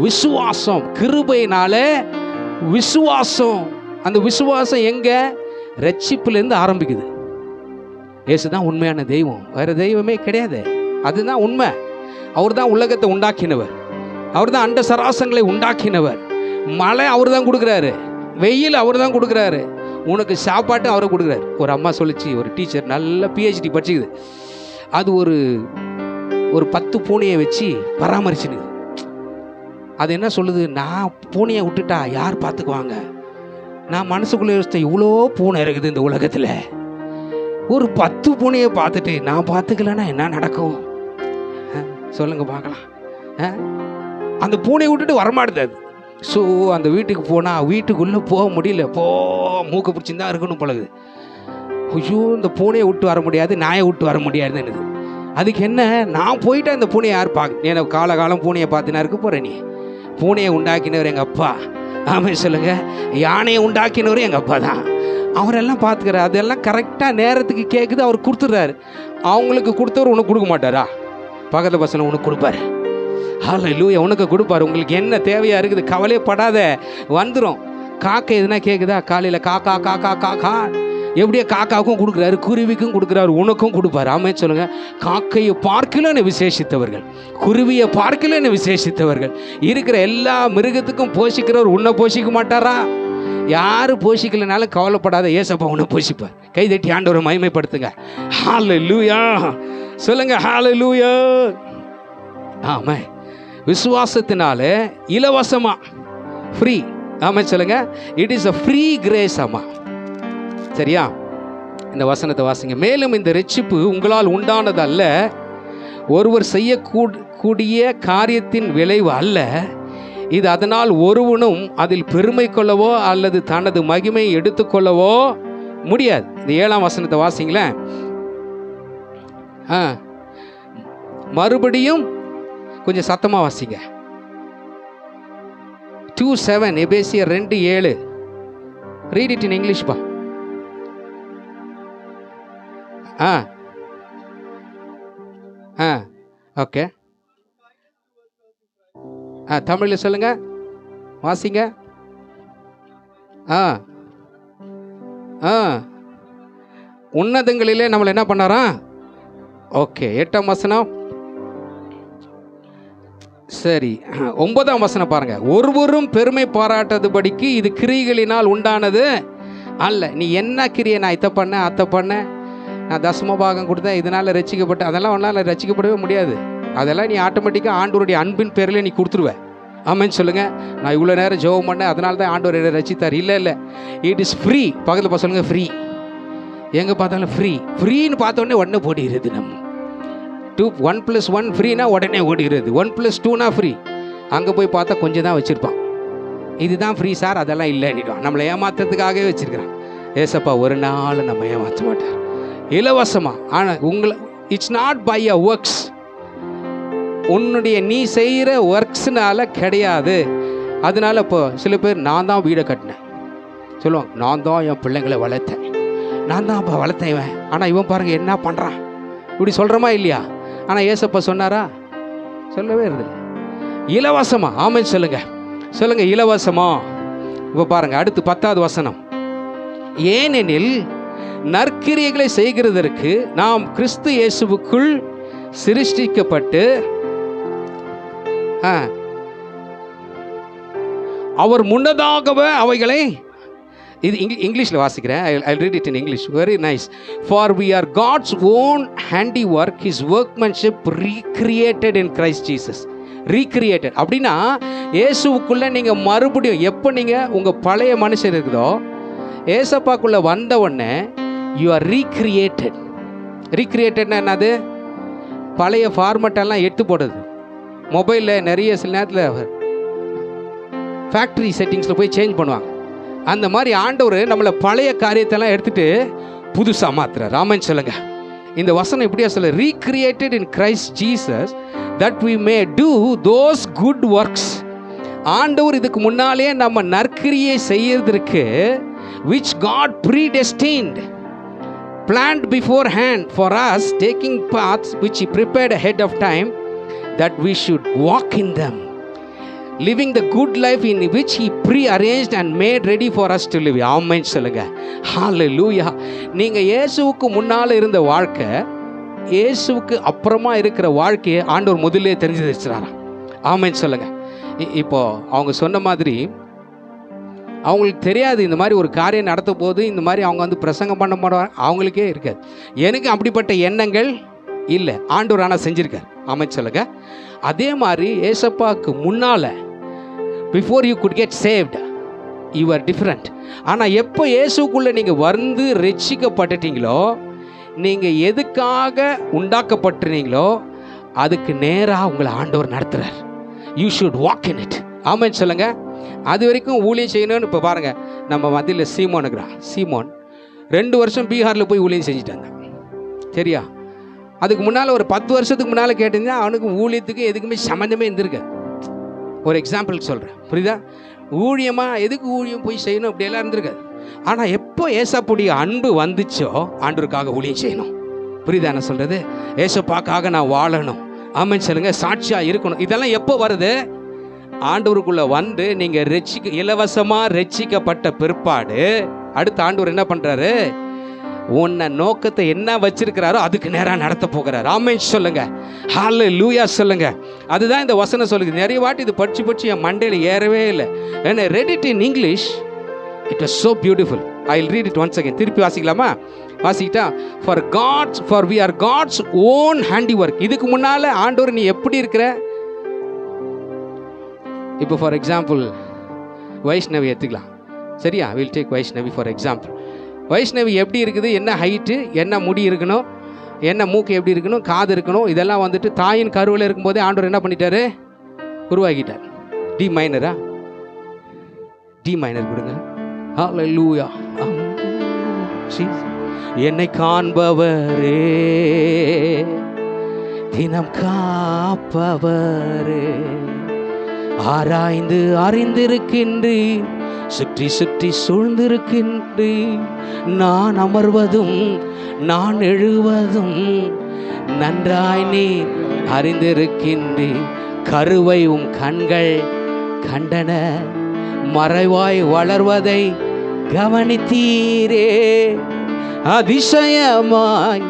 விசுவாசம், கிருபையினால விசுவாசம். அந்த விசுவாசம் எங்க? ரட்சிப்புலேருந்து ஆரம்பிக்குது. இயேசு தான் உண்மையான தெய்வம், வேறு தெய்வமே கிடையாது. அதுதான் உண்மை. அவர் தான் உலகத்தை உண்டாக்கினவர், அவர் தான் அண்ட சராசங்களை உண்டாக்கினவர். மழை அவர் தான் கொடுக்குறாரு, வெயில் அவர் தான் கொடுக்குறாரு, உனக்கு சாப்பாட்டு அவரை கொடுக்குறாரு. ஒரு அம்மா சொல்லிச்சு, ஒரு டீச்சர் நல்ல PhD படிச்சுக்குது, அது ஒரு 10 பூனையை வச்சு பராமரிச்சுன்னு. அது என்ன சொல்லுது, நான் பூனையை விட்டுட்டா யார் பார்த்துக்குவாங்க? நான் மனசுக்குள்ளே யோசித்த, இவ்வளோ பூனை இருக்குது இந்த உலகத்தில், ஒரு 10 பூனையை பார்த்துட்டு நான் பார்த்துக்கலன்னா என்ன நடக்கும்? சொல்லுங்க பார்க்கலாம். அந்த பூனையை விட்டுட்டு வரமாட்டுது அது. ஸோ அந்த வீட்டுக்கு போனால் வீட்டுக்குள்ளே போக முடியல, மூக்க பிடிச்சிருந்தா இருக்கணும் பழகுது. ஐயோ இந்த பூனையை விட்டு வர முடியாது, நாயை விட்டு வர முடியாதுன்னு எனக்கு. அதுக்கு என்ன, நான் போயிட்டா இந்த பூனையை யார் பார்க்க, எனக்கு காலகாலம் பூனையை பார்த்துனா இருக்க போகிறேன். நீ பூனையை உண்டாக்கினவர் எங்கள் அப்பா. ஆமாம் சொல்லுங்கள். யானையை உண்டாக்கினவர் எங்கள் அப்பா தான். அவரெல்லாம் பார்த்துக்கிறார். அதெல்லாம் கரெக்டாக நேரத்துக்கு கேட்குது, அவர் கொடுத்துட்றாரு. அவங்களுக்கு கொடுத்தவர் உனக்கு கொடுக்க மாட்டாரா? பக்கத்தில் பசங்க உனக்கு கொடுப்பாரு. ஹல்லேலூயா, உனக்கு கொடுப்பாரு. உங்களுக்கு என்ன தேவையாக இருக்குது கவலைப்படாத, வந்துடும். காக்கை எதுனா கேட்குதா காலையில், காக்கா காக்கா காக்கா, எப்படியே காக்காவுக்கும் கொடுக்குறாரு, குருவிக்கும் கொடுக்குறாரு, உனக்கும் கொடுப்பாரு. ஆமாம் சொல்லுங்கள். காக்கையை பார்க்கலன்னு விசேஷித்தவர்கள், குருவியை பார்க்கலன்னு விசேஷித்தவர்கள், இருக்கிற எல்லா மிருகத்துக்கும் போஷிக்கிறவர் உன்னை போஷிக்க மாட்டாரா? யார் போஷிக்கலனாலும் கவலைப்படாத, ஏசப்பா உன்னை போஷிப்பார். கைதட்டி ஆண்டவரை மகிமைப்படுத்துங்க. ஹல்லேலூயா சொல்லுங்க. ஹல்லேலூயா. ஆமாம், விசுவாசத்தினால இலவசமா, ஃப்ரீ. ஆமாம் சொல்லுங்க. It is a free grace. ஆமாம் சரியா? இந்த வசனத்தை வாசிங்க. மேலும் இந்த ரட்சிப்பு உங்களால் உண்டானது அல்ல, ஒருவர் செய்யக்கூடிய காரியத்தின் விளைவு அல்ல. இது அதனால் ஒருவனும் அதில் பெருமை கொள்ளவோ அல்லது தனது மகிமை எடுத்துக்கொள்ளவோ முடியாது. இந்த 7ஆம் வசனத்தை வாசிங்களேன். மறுபடியும் கொஞ்சம் சத்தமாக வாசிங்க. 2:7 எபேசியர் 2:7. ரீட் இட் இன் இங்கிலீஷ் பா. ஓகே. தமிழில் சொல்லுங்க, வாசிங்க. உன்னதங்களிலே நம்மளை என்ன பண்ணாரா? ஓகே. 8ஆம் வசனம். சரி, 9ஆம் வசனம் பாருங்க. ஒருவரும் பெருமை பாராட்டதுபடிக்கு இது கிரியைகளினால் உண்டானது அல்ல. நீ என்ன கிரியை, நான் இதை பண்ணேன் அத்தை பண்ணேன், நான் தசம பாகம் கொடுத்தேன், இதனால் ரசிக்கப்பட்டேன், அதெல்லாம் ஒன்றால் ரசிக்கப்படவே முடியாது. அதெல்லாம் நீ ஆட்டோமேட்டிக்காக ஆண்டவருடைய அன்பின் பேரில் நீ கொடுத்துருவேன். ஆமான்னு சொல்லுங்கள். நான் இவ்வளோ நேரம் ஜெபம் பண்ணேன், அதனால தான் ஆண்டவர் என்னை ரசித்தார். இல்லை, இட் இஸ் ஃப்ரீ. பக்கத்தில் பார்த்து சொல்லுங்கள், ஃப்ரீ. எங்கே பார்த்தாலும் ஃப்ரீ. ஃப்ரீன்னு பார்த்தோடனே உடனே ஓடிடுது. நம்ம 1+1 ஃப்ரீனா உடனே ஓடிடுது. 1+2னா ஃப்ரீ. அங்கே போய் பார்த்தா கொஞ்சம் தான் வச்சுருப்பான். இதுதான் ஃப்ரீ சார், அதெல்லாம் இல்லைன்னுடுவான். நம்மளை ஏமாத்துறதுக்காகவே வச்சுருக்கிறான். ஏசப்பா ஒரு நாள் நம்ம ஏமாற்ற மாட்டார், இலவசமாக. ஆனால் it's not by a works. உன்னுடைய நீ செய்கிற ஒர்க்ஸ்னால கிடையாது. அதனால இப்போ சில பேர், நான் தான் வீடை கட்டினேன் சொல்லுவாங்க, நான் தான் என் பிள்ளைங்களை வளர்த்தேன், நான் தான் அப்போ வளர்த்தேன் இவன், ஆனால் இவன் பாருங்கள் என்ன பண்ணுறான், இப்படி சொல்கிறோமா இல்லையா? ஆனால் ஏசப்பா சொன்னாரா? சொல்லவே இருந்தில்லை. இலவசமா. ஆமென் சொல்லுங்க. சொல்லுங்க, இலவசமா. இப்போ பாருங்க, அடுத்து 10வது வசனம். ஏனெனில் நற்கிரியைகளை செய்கிறதற்கு நாம் கிறிஸ்து இயேசுவுக்குள் சிருஷ்டிக்கப்பட்டு அவர் முன்னதாகவே அவைகளை, இது இங்கிலீஷில் வாசிக்கிறேன். I read it in English. Very nice. For we are God's own handiwork, his workmanship recreated in Christ Jesus. Recreated அப்படின்னா இயேசுவுக்குள்ளே நீங்கள் மறுபடியும், எப்போ நீங்கள் உங்கள் பழைய மனுஷன் இருக்குதோ ஏசப்பாக்குள்ளே வந்த உடனே யூ ஆர் ரீக்ரியேட்டட். ரீக்ரியேட்டட்னா என்னது? பழைய ஃபார்மெட்டெல்லாம் எடுத்து போடுறது. மொபைலில் நிறைய சில நேரத்தில் ஃபேக்ட்ரி செட்டிங்ஸில் போய் சேஞ்ச் பண்ணுவாங்க. அந்த மாதிரி ஆண்டவர் நம்மளை பழைய காரியத்தெல்லாம் எடுத்துகிட்டு புதுசாக மாற்றுறார். ஆமென் சொல்லுங்கள். இந்த வசனம் இப்படியா சொல்ல, recreated in Christ Jesus that we may do those good works. ஆண்டவர் இதுக்கு முன்னாலே நம்ம நற்கிரியை செய்யறதற்கு which God predestined, planned beforehand for us, taking paths which he prepared ahead of time that we should walk in them, living the good life in which he pre-arranged and made ready for us to live. ஆமென் சொல்லுங்க. ஹalleluya. நீங்க இயேசுவுக்கு முன்னால இருந்த வாழ்க்கை, இயேசுவுக்கு அப்புறமா இருக்கிற வாழ்க்கையை ஆண்டவர் முதல்ல தெரிஞ்சு வச்சுறாராம். ஆமென் சொல்லுங்க. இப்போ அவங்க சொன்ன மாதிரி அவங்களுக்கு தெரியாது இந்த மாதிரி ஒரு காரியம் நடத்த போது இந்த மாதிரி அவங்க வந்து பிரசங்கம் பண்ண மாட்டாங்க, அவங்களுக்கே இருக்காது. எனக்கு அப்படிப்பட்ட எண்ணங்கள் இல்லை, ஆண்டவர் ஆனால் செஞ்சுருக்கார். ஆமென் சொல்லுங்க. அதே மாதிரி ஏசப்பாவுக்கு முன்னால், before you could get saved, you are different. ஆனால் எப்போ இயேசுக்குள்ளே நீங்கள் வந்து ரட்சிக்கப்பட்டுட்டீங்களோ, நீங்கள் எதுக்காக உண்டாக்கப்பட்டிருந்தீங்களோ அதுக்கு நேராக உங்களை ஆண்டவர் நடத்துகிறார். You should walk in it. ஆமாம் சொல்லுங்க. அது வரைக்கும் ஊழியம் செய்யணும்னு. இப்போ பாருங்கள், நம்ம மத்தியில் சீமோனுக்குறான். சீமோன் 2 வருஷம் பீகாரில் போய் ஊழியம் செஞ்சுட்டு வந்தான். சரியா? அதுக்கு முன்னால் ஒரு 10 வருஷத்துக்கு முன்னால் கேட்டிருந்தா அவனுக்கு ஊழியத்துக்கு எதுக்குமே சம்மந்தமே இருந்திருக்காது. ஒரு எக்ஸாம்பிளுக்கு சொல்கிறேன், புரியுதா? ஊழியமாக எதுக்கு ஊழியம் போய் செய்யணும் அப்படியெல்லாம் இருந்திருக்காது. ஆனால் எப்போ ஏசப்பாவுடைய அன்பு வந்துச்சோ ஆண்டவருக்காக ஊழியம் செய்யணும். புரியுதா நான் சொல்கிறது? ஏசப்பாக்காக நான் வாழணும். ஆமாம் சொல்லுங்க. சாட்சியாக இருக்கணும். இதெல்லாம் எப்போ வருது? ஆண்டவருக்குள்ளே வந்து நீங்கள் இலவசமாக ரட்சிக்கப்பட்ட பிற்பாடு அடுத்த ஆண்டவர் என்ன பண்ணுறாரு? உன்னை நோக்கத்தை என்ன வச்சிருக்கிறாரோ அதுக்கு நேராக நடத்த போகிறார். ஆமென் சொல்லுங்க. ஹல்லேலூயா சொல்லுங்க. அதுதான் இந்த வசனம் சொல்லுது. நிறைய வாட்டி இது படிச்சு என் மண்டையில் ஏறவே இல்லை. ஏன்னா read it in English, it was so beautiful. I will read it once again. திருப்பி வாசிக்கலாமா? வாசிக்கிட்டா, for we are God's own handiwork. இதுக்கு முன்னால் ஆண்டவர் நீ எப்படி இருக்கிற? இப்போ ஃபார் எக்ஸாம்பிள் வைஷ்ணவி எடுத்துக்கலாம். சரியா? Will take Vaishnavi for example. Vaishnavi எப்படி இருக்குது? என்ன ஹைட்டு, என்ன முடி இருக்கணும், என்ன மூக்கு எப்படி இருக்கணும், காது இருக்கணும், இதெல்லாம் வந்துட்டு தாயின் கருவில் இருக்கும்போதே ஆண்டவர் என்ன பண்ணிட்டாரு? உருவாக்கிட்டார். டி மைனரா? டி மைனர் கொடுங்க. ஹல்லேலூயா. என்னை காண்பவரே, தினம் காப்பவரே, ஆராய்ந்து அறிந்திருக்கின்றீர், சுற்றி சுற்றி சூழ்ந்திருக்கின்றீர். நான் அமர்வதும் நான் எழுவதும் நன்றாய் நீ அறிந்திருக்கின்றீர். கருவை உம் கண்கள் கண்டன, மறைவாய் வளர்வதை கவனித்தீரே. அதிசயமாய்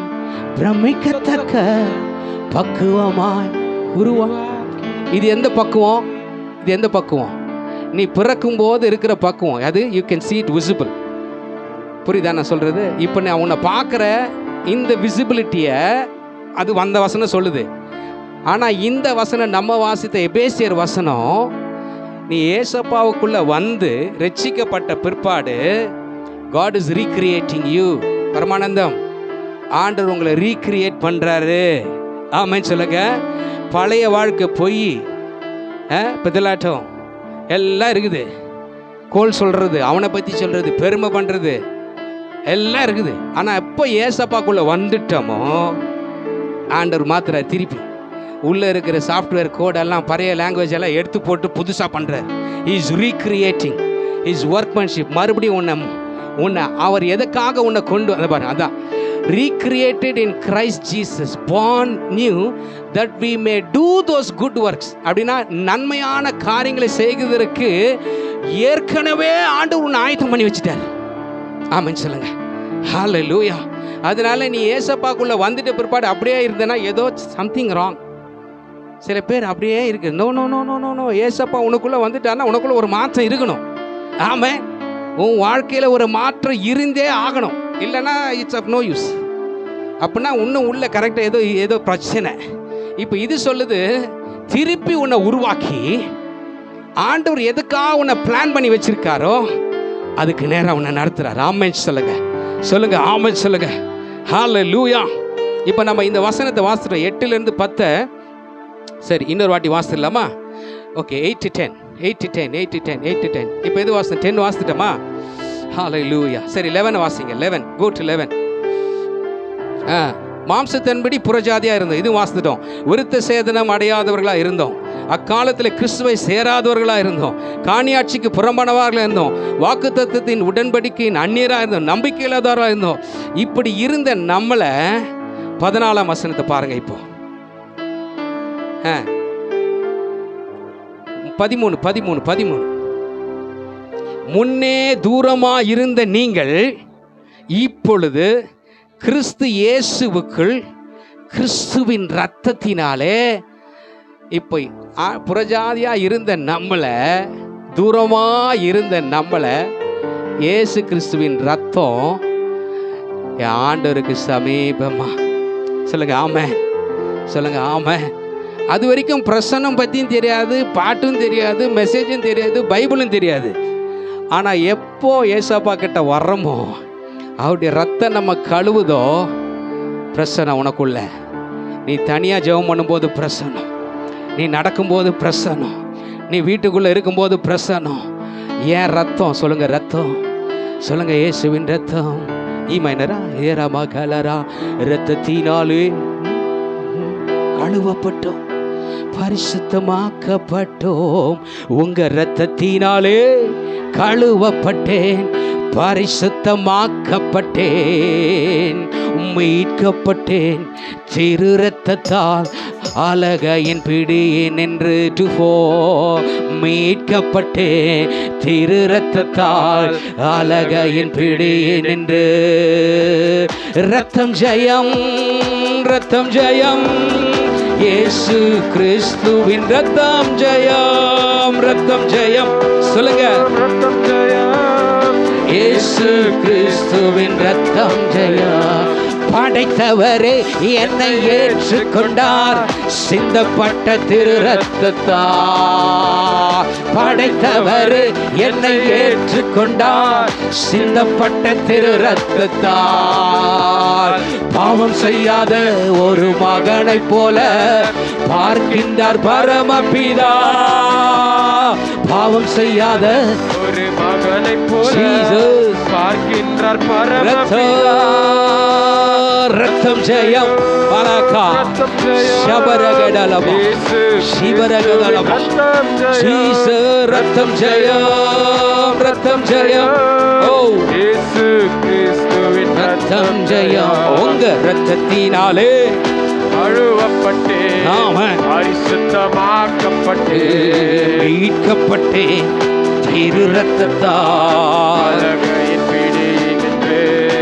பிரமிக்கத்தக்க பக்குவமாய் உருவா. இது எந்த பக்குவம்? இது எந்த பக்குவம்? நீ பிறக்கும் போது இருக்கிற பக்குவம் அது. You can see it visible. புரியுதா நான் சொல்கிறது? இப்போ நான் உன்னை பார்க்குற இந்த விசிபிலிட்டியை அது வந்த வசனம் சொல்லுது. ஆனால் இந்த வசனம் நம்ம வாசித்த எபேசியர் வசனம், நீ ஏசப்பாவுக்குள்ளே வந்து ரட்சிக்கப்பட்ட பிற்பாடு God is recreating you. பரமானந்தம், ஆண்டவர் உங்களை ரீக்ரியேட் பண்ணுறாரு. ஆமென் சொல்லுங்க. பழைய வாழ்க்கை பொய், பிதலாட்டம் எல்லாம் இருக்குது. கோல் சொல்கிறது, அவனை பற்றி சொல்கிறது, பெருமை பண்ணுறது எல்லாம் இருக்குது. ஆனால் எப்போ ஏசப்பாக்குள்ளே வந்துட்டோமோ ஆண்டவர் மாத்திர திருப்பி உள்ளே இருக்கிற சாஃப்ட்வேர் கோடெல்லாம் பழைய லாங்குவேஜ் எல்லாம் எடுத்து போட்டு புதுசாக பண்ணுறார். Is recreating is workmanship. மறுபடியும் உன்னை அவர் எதுக்காக உன்னை கொண்டு வந்த பாரு, அதான் recreated in Christ Jesus, born new that we may do those good works. அப்படின்னா நன்மையான காரியங்களை செய்வதற்கு ஏற்கனவே ஆண்டவர் உன்னை ஆயத்தம் பண்ணி வச்சுட்டார். ஆமென் சொல்லுங்க. ஹல்லேலூயா. அதனால நீ ஏசப்பாக்குள்ள வந்துட்ட பிற்பாடு அப்படியே இருந்தனா ஏதோ சம்திங் ராங். சில பேர் அப்படியே இருக்கு. No no no no no no. ஏசப்பா உனக்குள்ள வந்துட்டான்னா உனக்குள்ள ஒரு மாற்றம் இருக்கணும். ஆமென். உன் வாழ்க்கையில் ஒரு மாற்றம் இருந்தே ஆகணும். இல்லைன்னா இட்ஸ் ஆஃப் நோ யூஸ். அப்படின்னா இன்னும் உள்ள கரெக்டாக ஏதோ பிரச்சனை. இப்போ இது சொல்லுது, திருப்பி உன்னை உருவாக்கி ஆண்டவர் எதுக்காக உன்னை பிளான் பண்ணி வச்சிருக்காரோ அதுக்கு நேரம் உன்னை நடத்துகிறார். ஆமென் சொல்லுங்க. சொல்லுங்க ஆமென் சொல்லுங்க. ஹல்லேலூயா. இப்போ நம்ம இந்த வசனத்தை வாசிக்கிறோம் 8லேருந்து 10. சரி, இன்னொரு வாட்டி வாசிடலாமா? Okay, 8 to 10. இப்போ எது வாசம்? 10 வாசிட்டோமா? ஹல்லேலூயா. சரி, 11 வாசிங்க. 11, go to 11. மாம்சத்தின்படி புறஜாதியாக இருந்தோம், இது வாசிட்டோம். விருத்த சேதனம் அடையாதவர்களாக இருந்தோம். அக்காலத்தில் கிறிஸ்துவை சேராதவர்களாக இருந்தோம். காணியாட்சிக்கு புறம்பானவர்களாக இருந்தோம். வாக்குத்தத்தத்தின் உடன்படிக்கையின் அந்நியராக இருந்தோம். நம்பிக்கை இல்லாதவராக இருந்தோம். இப்படி இருந்த நம்மளை 14ஆம் வசனத்தை பாருங்க. இப்போ 13. முன்னே தூரமா இருந்த நீங்கள் இப்பொழுது கிறிஸ்து இயேசுவுக்குள் கிறிஸ்துவின் இரத்தத்தினாலே, இப்போ புறஜாதியா இருந்த நம்மளை, தூரமா இருந்த நம்மளை இயேசு கிறிஸ்துவின் இரத்தம் ஆண்டவருக்கு சமீபமா. சொல்லுங்க ஆமென். சொல்லுங்க ஆமென். அது வரைக்கும் பிரசன்னம் பற்றியும் தெரியாது, பாட்டும் தெரியாது, மெசேஜும் தெரியாது, பைபிளும் தெரியாது. ஆனால் எப்போ ஏசப்பா கிட்ட வர்றோமோ அவருடைய ரத்தம் நம்ம கழுவுதோ பிரசன்னம் உனக்குள்ள. நீ தனியாக ஜெபம் பண்ணும்போது பிரசன்னம், நீ நடக்கும்போது பிரசன்னம், நீ வீட்டுக்குள்ளே இருக்கும்போது பிரசன்னம். ஏன் ரத்தம் சொல்லுங்க, ரத்தம் சொல்லுங்க, இயேசுவின் ரத்தம். மைனரா ஏராமா கலரா, ரத்தத்தினாலே கழுவப்பட்டோம், பரிசுத்தமாக்கப்பட்டோம். உங்க ரத்தத்தினாலே கழுவப்பட்டேன், பரிசுத்தமாக்கப்பட்டேன், மீட்கப்பட்டேன். திரு ரத்தத்தால் அலகையின் பிடியேன் என்று மீட்கப்பட்டேன். திரு ரத்தத்தால் அலகையின் பிடியேன் என்று. ரத்தம் ஜெயம், ரத்தம் ஜெயம், இயேசு கிறிஸ்துவின் ரத்தம் ஜெயம், ரத்தம் ஜெயம். சொல்லுங்க, ரத்தம் ஜெயம், இயேசு கிறிஸ்துவின் ரத்தம் ஜெயம். படைத்தவரே என்னை ஏற்றுக்கொண்டார், சிந்தப்பட்ட திரு ரத்தத்தால். படைத்தவரே என்னை ஏற்றுக்கொண்டார், சிந்தப்பட்ட திரு ரத்தத்தால். பாவம் செய்யாத ஒரு மகனை போல பார்க்கின்றார் பரமபிதா. பாவம் செய்யாத ஒரு மகனை போல பார்க்கின்றார் பரமபிதா. ரத்தம் ஜெயம், பலகா ஷபரகடலபா ஷிபரகடலபா. ஜீசஸ் ரத்தம் ஜெயம், ரத்தம் ஜெயம். ஓ இயேசு கிறிஸ்துவின் ரத்தம் ஜெயம். உங்க ரத்தத்தினாலே கழுவப்பட்டேன், பரிசுத்தமாக்கப்பட்டேன், மீட்கப்பட்டேன். திரு ரத்தத்தால்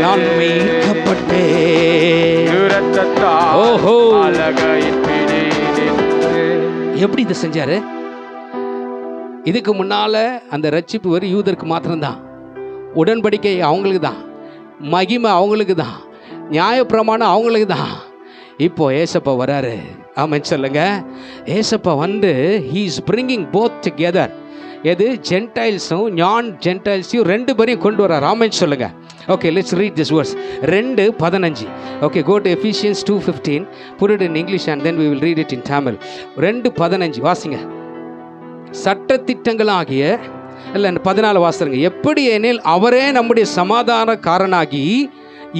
நான் மீட்கப்பட்டேன். ஓஹோ, எப்படி இதை செஞ்சாரு? இதுக்கு முன்னால அந்த ரட்சிப்பு வரும் யூதருக்கு மாத்திரம்தான், உடன்படிக்கை அவங்களுக்கு தான், மகிமை அவங்களுக்கு தான், நியாயப்பிரமாணம் அவங்களுக்கு தான். இப்போ ஏசப்பா வராரு. ஆமென் சொல்லுங்க. ஏசப்பா வந்து he is bringing both together. எது ஜென்டைல்ஸும் நான் ஜென்டைல்ஸையும் ரெண்டு பேரையும் கொண்டு வரார். ஆமென் சொல்லுங்க. Okay, let's read this verse. 2:15. Okay, go to Ephesians 2:15. put it in English and then we will read it in Tamil. 2:15 வாசிங்க. சட்டதிட்டங்களாகிய இல்லை 14 வாசிங்க. எப்படி எனில் அவரே நம்முடைய சமாதானக்காரனாகி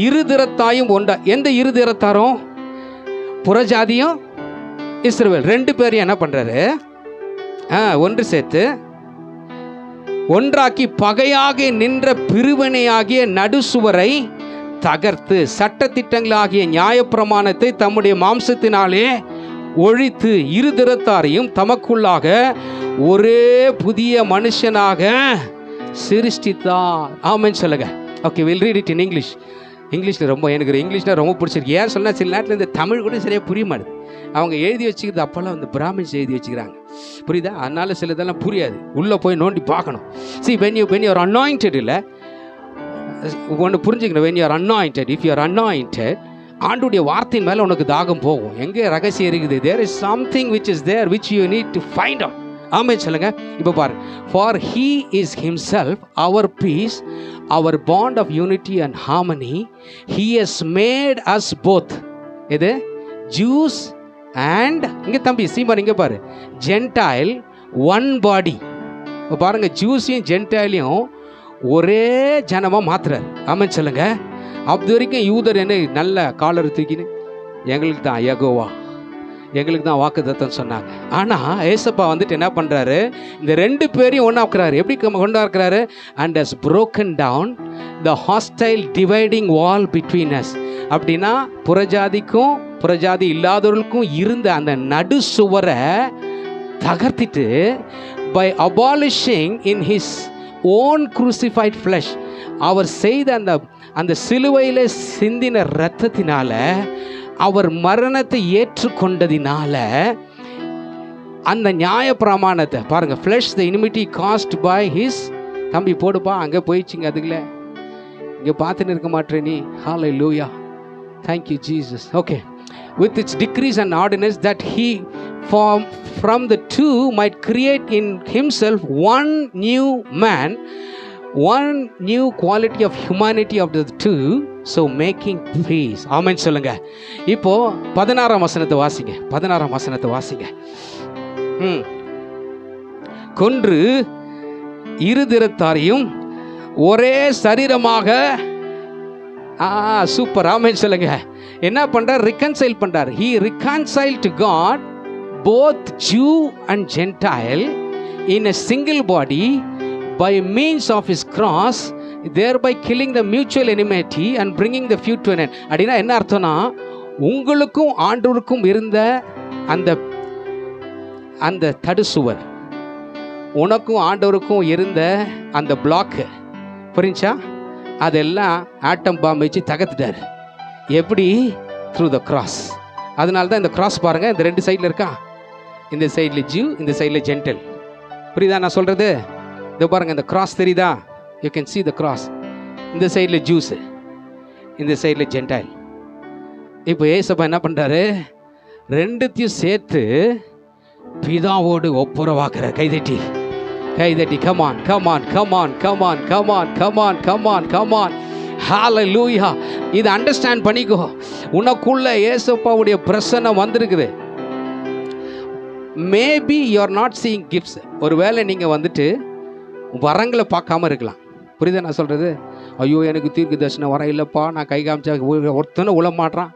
இருதிறத்தாயும் ஒன்றா. எந்த இருதிறத்தாரும்? புறஜாதியும் இஸ்ரவேல் ரெண்டு பேரையும் என்ன பண்றாரு? ஒன்று சேர்த்து ஒன்றாக்கி பகையாக நின்ற பிரிவினையாகிய நடுசுவரை தகர்த்து சட்டதிட்டங்களாகிய நியாயப்பிரமாணத்தை தம்முடைய மாம்சத்தினாலே ஒழித்து இருதிறத்தாரையும் தமக்குள்ளாக ஒரே புதிய மனுஷனாக சிருஷ்டித்தார். ஆமென் சொல்லுங்க. Okay, will read it in English. இங்கிலீஷில் ரொம்ப எனக்கு இங்கிலீஷ்னால் ரொம்ப பிடிச்சிருக்கு. ஏன் சொன்னால் சில நேரத்தில் இந்த தமிழ் கூட சரியாக புரிய மாட்டுது. அவங்க எழுதி வச்சுக்கிறது அப்போல்லாம் வந்து பிராமின்ஸ் எழுதி வச்சுக்கிறாங்க, புரியுதா? அதனால சில இதெல்லாம் புரியாது, உள்ளே போய் நோண்டி பார்க்கணும். See, when you are anointed, இல்லை ஒன்று புரிஞ்சுக்கணும். when you are anointed, if you are anointed, ஆண்டுடைய வார்த்தையின் மேலே உனக்கு தாகம் போகும். எங்கே ரகசியம் இருக்குது? there is something which is there which you need to find out. ஆமென் சொல்லுங்க. இப்போ பாரு, for he is himself our peace, our bond of unity and harmony. He has made us both. எது? Jews and இங்கே தம்பி சீமான் இங்கே பாரு, gentile one பாடி. இப்போ பாருங்க, ஜூஸையும் ஜென்டைலையும் ஒரே ஜனமாக மாத்துறாரு. ஆமென் சொல்லுங்க. அது வரைக்கும் யூதர் என்ன நல்ல காலர் தூக்கின்னு எங்களுக்கு தான் யெகோவா, எங்களுக்கு தான் வாக்குத்தத்தம் சொன்னாங்க. ஆனால் ஏசப்பா வந்துட்டு என்ன பண்ணுறாரு? இந்த ரெண்டு பேரையும் ஒன்றாக்குறாரு. எப்படி கொண்டாக்குறாரு? and has broken down the hostile dividing wall between us. அப்படின்னா புறஜாதிக்கும் புறஜாதி இல்லாதவர்களுக்கும் இருந்த அந்த நடு சுவரை தகர்த்திட்டு by abolishing in his own crucified flesh, அவர் செய்த அந்த சிலுவையில் சிந்தின இரத்தத்தினால, அவர் மரணத்தை ஏற்றுக்கொண்டதினால அந்த நியாய பிரமாணத்தை பாருங்க, flesh the enmity caused by his. தம்பி போடுப்பா, அங்கே போயிடுச்சிங்க, அதுக்குள்ள இங்கே பார்த்துன்னு இருக்க மாட்டேன் நீ. hallelujah, thank you Jesus. okay, with its decrees and ordinance, that he from the two might create in himself one new man, one new quality of humanity of the two, so making peace. ஆமென் சொல்லுங்க. இப்போ 16ஆம் வசனத்தை வாசிங்க. 16ஆம் வசனத்தை வாசிங்க. கொன்று இருதிறத்தாரையும் ஒரே சரீரமாக. சூப்பர். ஆமென் சொல்லுங்க. என்ன பண்றார்? ரிகன்சைல் பண்றார். He reconciled to God both Jew and Gentile in a single body by means of his cross, thereby killing the mutual enmity and bringing the feud to an end. அப்படின்னா என்ன அர்த்தம்னா, உங்களுக்கும் ஆண்டவருக்கும் இருந்த அந்த தடுசுவர், உனக்கும் ஆண்டவருக்கும் இருந்த அந்த பிளாக்கு, புரிஞ்சா, அதெல்லாம் ஆட்டம் பாம்பு வச்சு தகர்த்துட்டார். எப்படி? Through the cross. அதனால தான் இந்த கிராஸ் பாருங்க, இந்த ரெண்டு சைடில் இருக்கா. இந்த சைடில் ஜூ, இந்த சைடில் ஜென்டல். புரியுதா நான் சொல்கிறது? இதை பாருங்க, இந்த கிராஸ் தெரியுதா? You can see the cross. இந்த சைடில் ஜூஸு, இந்த சைடில் ஜென்டைல். இப்போ ஏசப்பா என்ன பண்ணுறாரு? ரெண்டுத்தையும் சேர்த்து பிதாவோடு ஒப்புரவாக்குற. கைதட்டி கைதட்டி. Come on come on come on come on come on come on come on come on. ஹalleluya. இதை அண்டர்ஸ்டாண்ட் பண்ணிக்கோ. உனக்குள்ள ஏசப்பாவுடைய பிரசன்னம் வந்திருக்குது. Maybe you are not seeing gifts. ஒருவேளை நீங்கள் வந்துட்டு வரங்களை பார்க்காம இருக்கலாம். புரியுதா நான் சொல்கிறது? ஐயோ, எனக்கு தீர்க்க தரிசனம் வர இல்லைப்பா, நான் கை காமிச்சா ஒருத்தனை உள்ள மாட்டான்,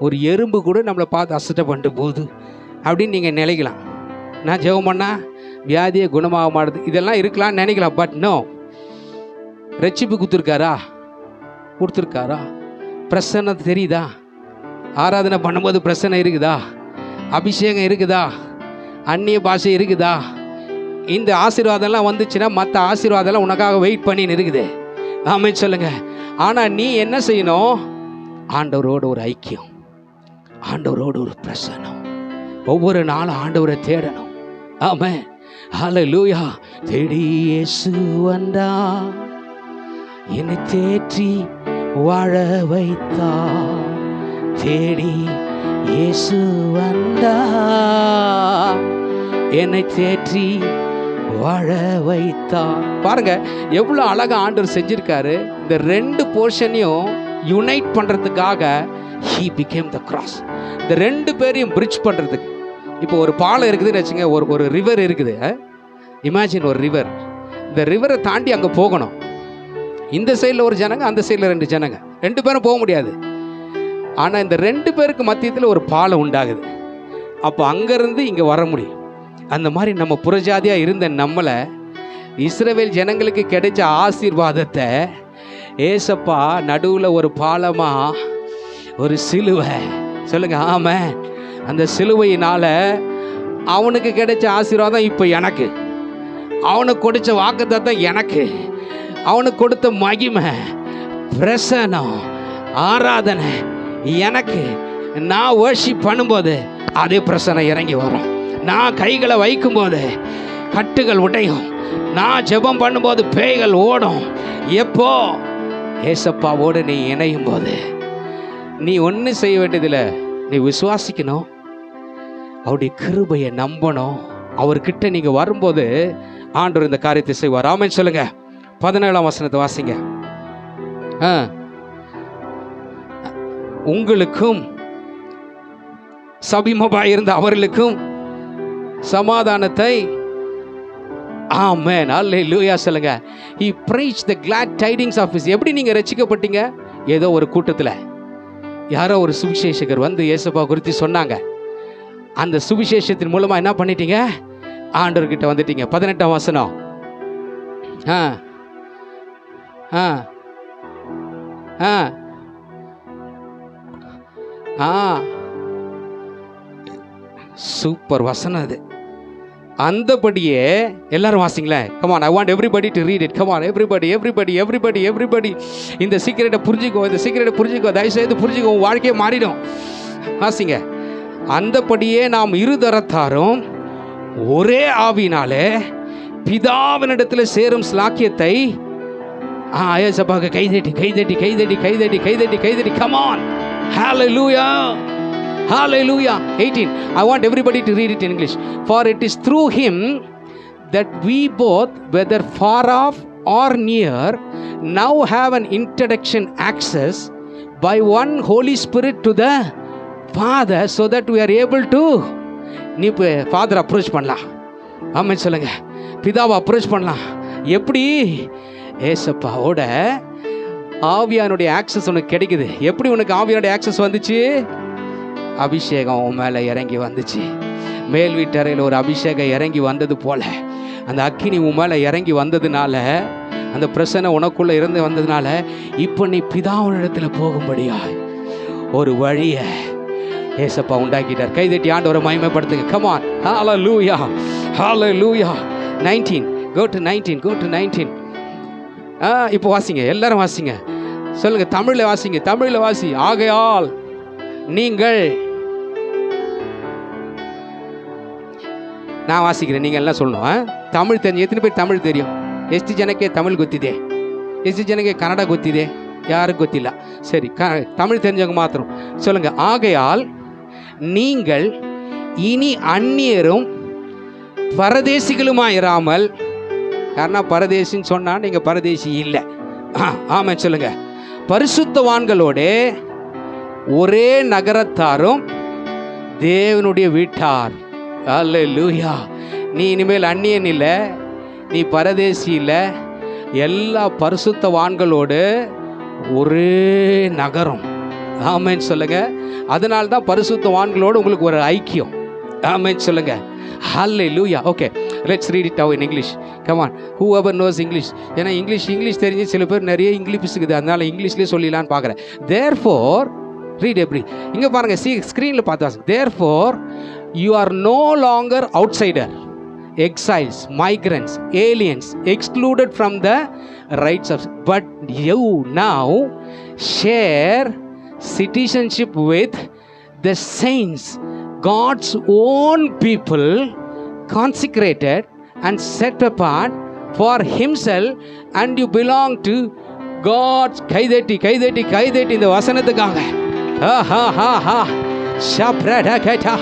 ஒரு எறும்பு கூட நம்மளை பார்த்து அசட்டை பண்ணிட்டு போகுது அப்படின்னு நீங்கள் நினைக்கலாம். நான் ஜெபம் பண்ணால் வியாதியை குணமாக மாட்டுது, இதெல்லாம் இருக்கலாம்னு நினைக்கலாம். But no. ரட்சிப்பு கொடுத்துருக்காரா? பிரசன்னம் தெரியுதா? ஆராதனை பண்ணும்போது பிரசன்னம் இருக்குதா? அபிஷேகம் இருக்குதா? அந்நிய பாஷை இருக்குதா? இந்த ஆசீர்வாதம்லாம் வந்துச்சுன்னா மற்ற ஆசீர்வாதம்லாம் உனக்காக வெயிட் பண்ணின்னு இருக்குது. ஆமென் சொல்லுங்க. ஆனால் நீ என்ன செய்யணும்? ஆண்டவரோடு ஒரு ஐக்கியம், ஆண்டவரோடு ஒரு பிரசன்னம். ஒவ்வொரு நாளும் ஆண்டவரை தேடணும். ஆமென். ஹalleluya. தேடி இயேசு வந்தா, என்னை தேற்றி வாழ வைத்தா. தேடி இயேசு வந்தா, என்னை தேற்றி வாழ வைத்தா. பாருங்க எவ்வளோ அழகா ஆண்டவர் செஞ்சிருக்காரு. இந்த ரெண்டு போர்ஷனையும் யுனைட் பண்றதுக்காக he became the cross. இந்த ரெண்டு பேரையும் பிரிட்ஜ் பண்றதுக்கு. இப்போ ஒரு பாலம் இருக்குதுன்னு வச்சுங்க, ஒரு ரிவர் இருக்குது. இமேஜின் ஒரு ரிவர். இந்த ரிவரை தாண்டி அங்கே போகணும். இந்த சைடில் ஒரு ஜனங்க, அந்த சைடில் ரெண்டு ஜனங்க, ரெண்டு பேரும் போக முடியாது. ஆனால் இந்த ரெண்டு பேருக்கு மத்தியத்தில் ஒரு பாலம் உண்டாகுது. அப்போ அங்கேருந்து இங்கே வர முடியும். அந்த மாதிரி நம்ம புறஜாதியாக இருந்த நம்மளை, இஸ்ரவேல் ஜனங்களுக்கு கிடைச்ச ஆசீர்வாதத்தை ஏசப்பா நடுவில் ஒரு பாலமாக, ஒரு சிலுவை. சொல்லுங்க ஆமென். அந்த சிலுவையினால் அவனுக்கு கிடைச்ச ஆசீர்வாதம் இப்போ எனக்கு, அவனுக்கு கொடுத்த வாக்குத்தத்தம் எனக்கு, அவனுக்கு கொடுத்த மகிமை, பிரசனம், ஆராதனை எனக்கு. நான் வர்ஷிப் பண்ணும்போது அதே பிரசனம் இறங்கி வரும். நான் கைகளை வைக்கும்போது கட்டுகள் உடையும். நான் ஜெபம் பண்ணும்போது பேய்கள் ஓடும். எப்போ? ஏசப்பாவோடு நீ இணையும் போது. நீ ஒன்றும் செய்ய வேண்டியதில்லை, நீ விசுவாசிக்கணும், அவருடைய கிருபையை நம்பணும். அவர்கிட்ட நீங்கள் வரும்போது ஆண்டவர் இந்த காரியத்தை செய்வார். ஆமென் சொல்லுங்க. 17ஆம் வசனத்தை வாசிங்க. உங்களுக்கும் சபிமமாய் இருந்த அவர்களுக்கும் சமாதானத்தை. ஆமென். அல்லேலூயா சொல்லுங்க. He preached the glad tidings of his. எப்படி நீங்க ரட்சிக்கப்பட்டீங்க? ஏதோ ஒரு கூட்டத்தில் யாரோ ஒரு சுவிசேஷகர் வந்து இயேசுப்பா குறித்து சொன்னாங்க. அந்த சுவிசேஷத்தின் மூலமா என்ன பண்ணிட்டீங்க? ஆண்டவர்கிட்ட வந்துட்டீங்க. 18ஆம் வசனம். சூப்பர் வசனம் அது. அந்தபடியே எல்லாரும் வாசிங்களேன். Come on, I want everybody to read it. Come on, everybody. இந்த சீக்கிரட்டை புரிஞ்சுக்கோ, தயவுசெய்து புரிஞ்சுக்கோ, வாழ்க்கையை மாறிடும். வாசிங்க. அந்தபடியே நாம் இருதரத்தாரும் ஒரே ஆவினாலே பிதாவினிடத்தில் சேரும் ஸ்லாக்கியத்தை. ஏசப்பாக்கு கைதட்டி. Come on, hallelujah. 18. I want everybody to read it in English. For it is through him that we both, whether far off or near, now have an introduction access by one Holy Spirit to the Father, so that we are able to. நீ இப்போ father approach பண்ணலாம். ஆமென் சொல்லுங்க. பிதாவை approach பண்ணலாம். எப்படி? ஏசப்பாவோட ஆவியானுடைய access உனக்கு கிடைக்குது. எப்படி உனக்கு ஆவியானுடைய ஆக்சஸ் வந்துச்சு? அபிஷேகம் உன் மேலே இறங்கி வந்துச்சு. மேல் வீட்டறையில் ஒரு அபிஷேகம் இறங்கி வந்தது போல அந்த அக்கினி உன் மேலே இறங்கி வந்ததுனால, அந்த பிரசனை உனக்குள்ளே இருந்து வந்ததுனால, இப்போ நீ பிதாவினிடத்தில் போகும்படியா ஒரு வழியை ஏசப்பா உண்டாக்கிட்டார். கைதட்டி ஆண்டவரை மகிமைப்படுத்துங்க. Come on. Hallelujah. Hallelujah. 19. Go to 19. Go to 19. இப்போ வாசிங்க, எல்லாரும் வாசிங்க. சொல்லுங்க, தமிழில் வாசிங்க. தமிழில் வாசி. ஆகையால் நீங்கள், நான் வாசிக்கிறேன், நீங்கள் எல்லாம் சொல்லணும். தமிழ் தெரிஞ்சு எத்தனை பேர் தமிழ் தெரியும்? ಎಷ್ಟು ಜನಕ್ಕೆ தமிழ் ಗೊತ್ತಿದೆ? ಎಷ್ಟು ಜನಕ್ಕೆ ಕನ್ನಡ ಗೊತ್ತಿದೆ? யாருக்கு ಗೊತ್ತಿಲ್ಲ? சரி, தமிழ் தெரிஞ்சவங்க மாத்திரம் சொல்லுங்க. ஆகையால் நீங்கள் இனி அந்நியரும் பரதேசிகளுமாயிராமல், யாருன்னா பரதேசின்னு சொன்னால் நீங்கள் பரதேசி இல்லை. ஆமாம் சொல்லுங்க. பரிசுத்தவான்களோட ஒரே நகரத்தாரும் தேவனுடைய வீட்டார். அல்லேலூயா. நீ இனிமேல் அந்நியன் இல்லை, நீ பரதேசி இல்லை, எல்லா பரிசுத்தவான்களோடு ஒரே நகரம். ஆமென் சொல்லுங்க. அதனால தான் பரிசுத்தவான்களோடு உங்களுக்கு ஒரு ஐக்கியம். ஆமென் சொல்லுங்க. ஹல்லேலூயா. Okay, let's read it in English. Come on, whoever knows English. ஏன்னா இங்கிலீஷ் தெரிஞ்சு சில பேர் நிறைய இங்கிலீஷ் இருக்குது, அதனால இங்கிலீஷ்லேயே சொல்லிடலான்னு பார்க்குறேன். Therefore, read எப்படி இங்கே பாருங்கள், ஸ்க்ரீனில் பார்த்து வாங்க. Therefore, you are no longer outsider, exiles, migrants, aliens, excluded from the rights of, but you now share citizenship with the saints, God's own people, consecrated and set apart for himself, and you belong to God's. கைதட்டி இந்த வசனத்துக்காக. ஷப்ரடா கேட்டா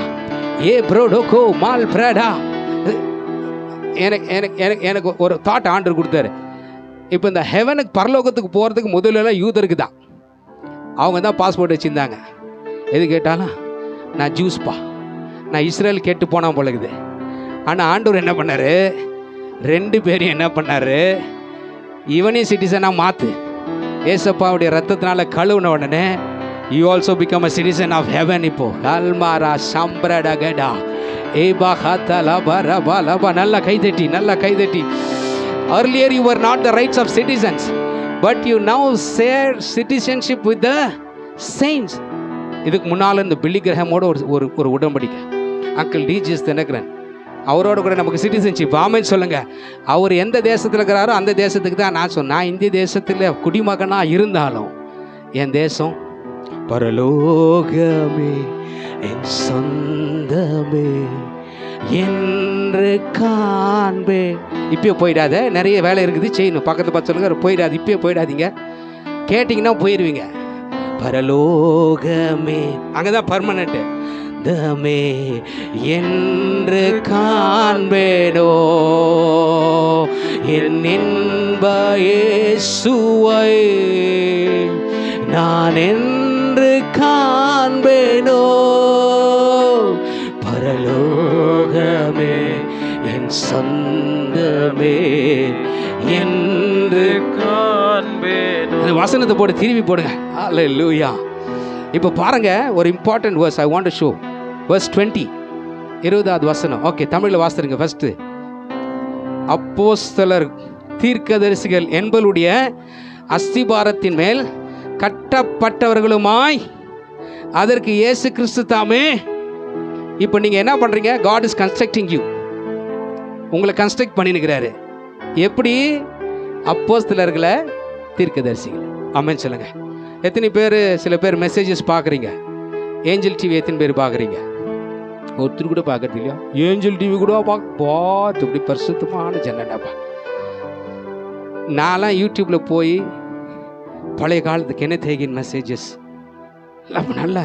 ஏ ப்ரோடோகோ mall பிரடா. எனக்கு ஒரு thought ஆண்டர் கொடுத்தாரு. இப்போ இந்த ஹெவனுக்கு, பரலோகத்துக்கு போகிறதுக்கு முதல்லலாம் யூதருக்கு தான், அவங்க தான் பாஸ்போர்ட் வச்சுருந்தாங்க. எது கேட்டாலும் நான் ஜூஸ்பா, நான் இஸ்ரேல் கேட்டு போனால் போலக்குது. ஆனால் ஆண்டவர் என்ன பண்ணார்? 2 பேரையும் என்ன பண்ணார்? இவனையும் சிட்டிசனாக மாற்று. ஏசப்பாவுடைய ரத்தத்தினால கழுவுன உடனே you also become a citizen of heaven. இப்போ அல்மாரா சம்பிரடகடா ஏபா ஹத்தலா பரபா லபா. நல்லா கைதட்டி. Earlier you were not the rights of citizens, but you now share citizenship with the saints. இதுக்கு முன்னால் இந்த பில்லி கிரஹமோட ஒரு உடன்படிக்கை. அங்கிள் டிஜிஎஸ் தினகரன் அவரோட கூட நமக்கு சிட்டிசன்ஷிப். ஆமென் சொல்லுங்க. அவர் எந்த தேசத்தில் இருக்கிறாரோ அந்த தேசத்துக்கு தான் நான் சொன்னேன். நான் இந்திய தேசத்தில் குடிமகனாக இருந்தாலும் என் தேசம் பரலோகமே என் சொந்தமே என்று காண்பே. இப்பயே போயிடாத, நிறைய வேலை இருக்குது செய்யணும். பக்கத்தில் பார்த்து சொல்லுங்க, போயிடாது, இப்பயே போயிடாதீங்க. கேட்டிங்கன்னா போயிடுவீங்க. பரலோகமே அங்கே தான் பர்மனெண்ட்டு. தமே என்று காண்பேனோ என் இன்ப இயேசுவை நான் என்று காண்பேனோ. பரலோகமே என் சொந்தமே என்று காண்பேனோ. வசனத்தை போட்டு திரும்பி போடுங்க. அல்லேலூயா. இப்போ பாருங்க, ஒரு important verse I want to show. verse 20, 20வது வசனம். ஓகே, தமிழில் வாசிருங்க. ஃபர்ஸ்ட், அப்போஸ்தலர் தீர்க்கதரிசிகள் என்பவருடைய அஸ்திபாரத்தின் மேல் கட்டப்பட்டவர்களுமாய் அதற்கு இயேசு கிறிஸ்து தாமே. இப்போ நீங்கள் என்ன பண்ணுறீங்க? God is constructing you. உங்களை கன்ஸ்ட்ரக்ட் பண்ணினுக்கிறாரு. எப்படி? அப்போஸ்தலர்களை தீர்க்கதரிசிகள். ஆமென் சொல்லுங்க. எத்தனை பேர், சில பேர் மெசேஜஸ் பார்க்குறீங்க? ஏஞ்சல் டிவி எத்தனை பேர் பார்க்குறீங்க? ஒருத்தர் கூட பார்க்கறது இல்லையா? ஏஞ்சல் டிவி கூட பார்த்து இப்படி பரிசுத்தமான ஜன்னடாப்பா. நான்லாம் யூடியூப்பில் போய் பழைய காலத்து கென்னத் ஹேகின் மெசேஜஸ் எல்லாம் நல்ல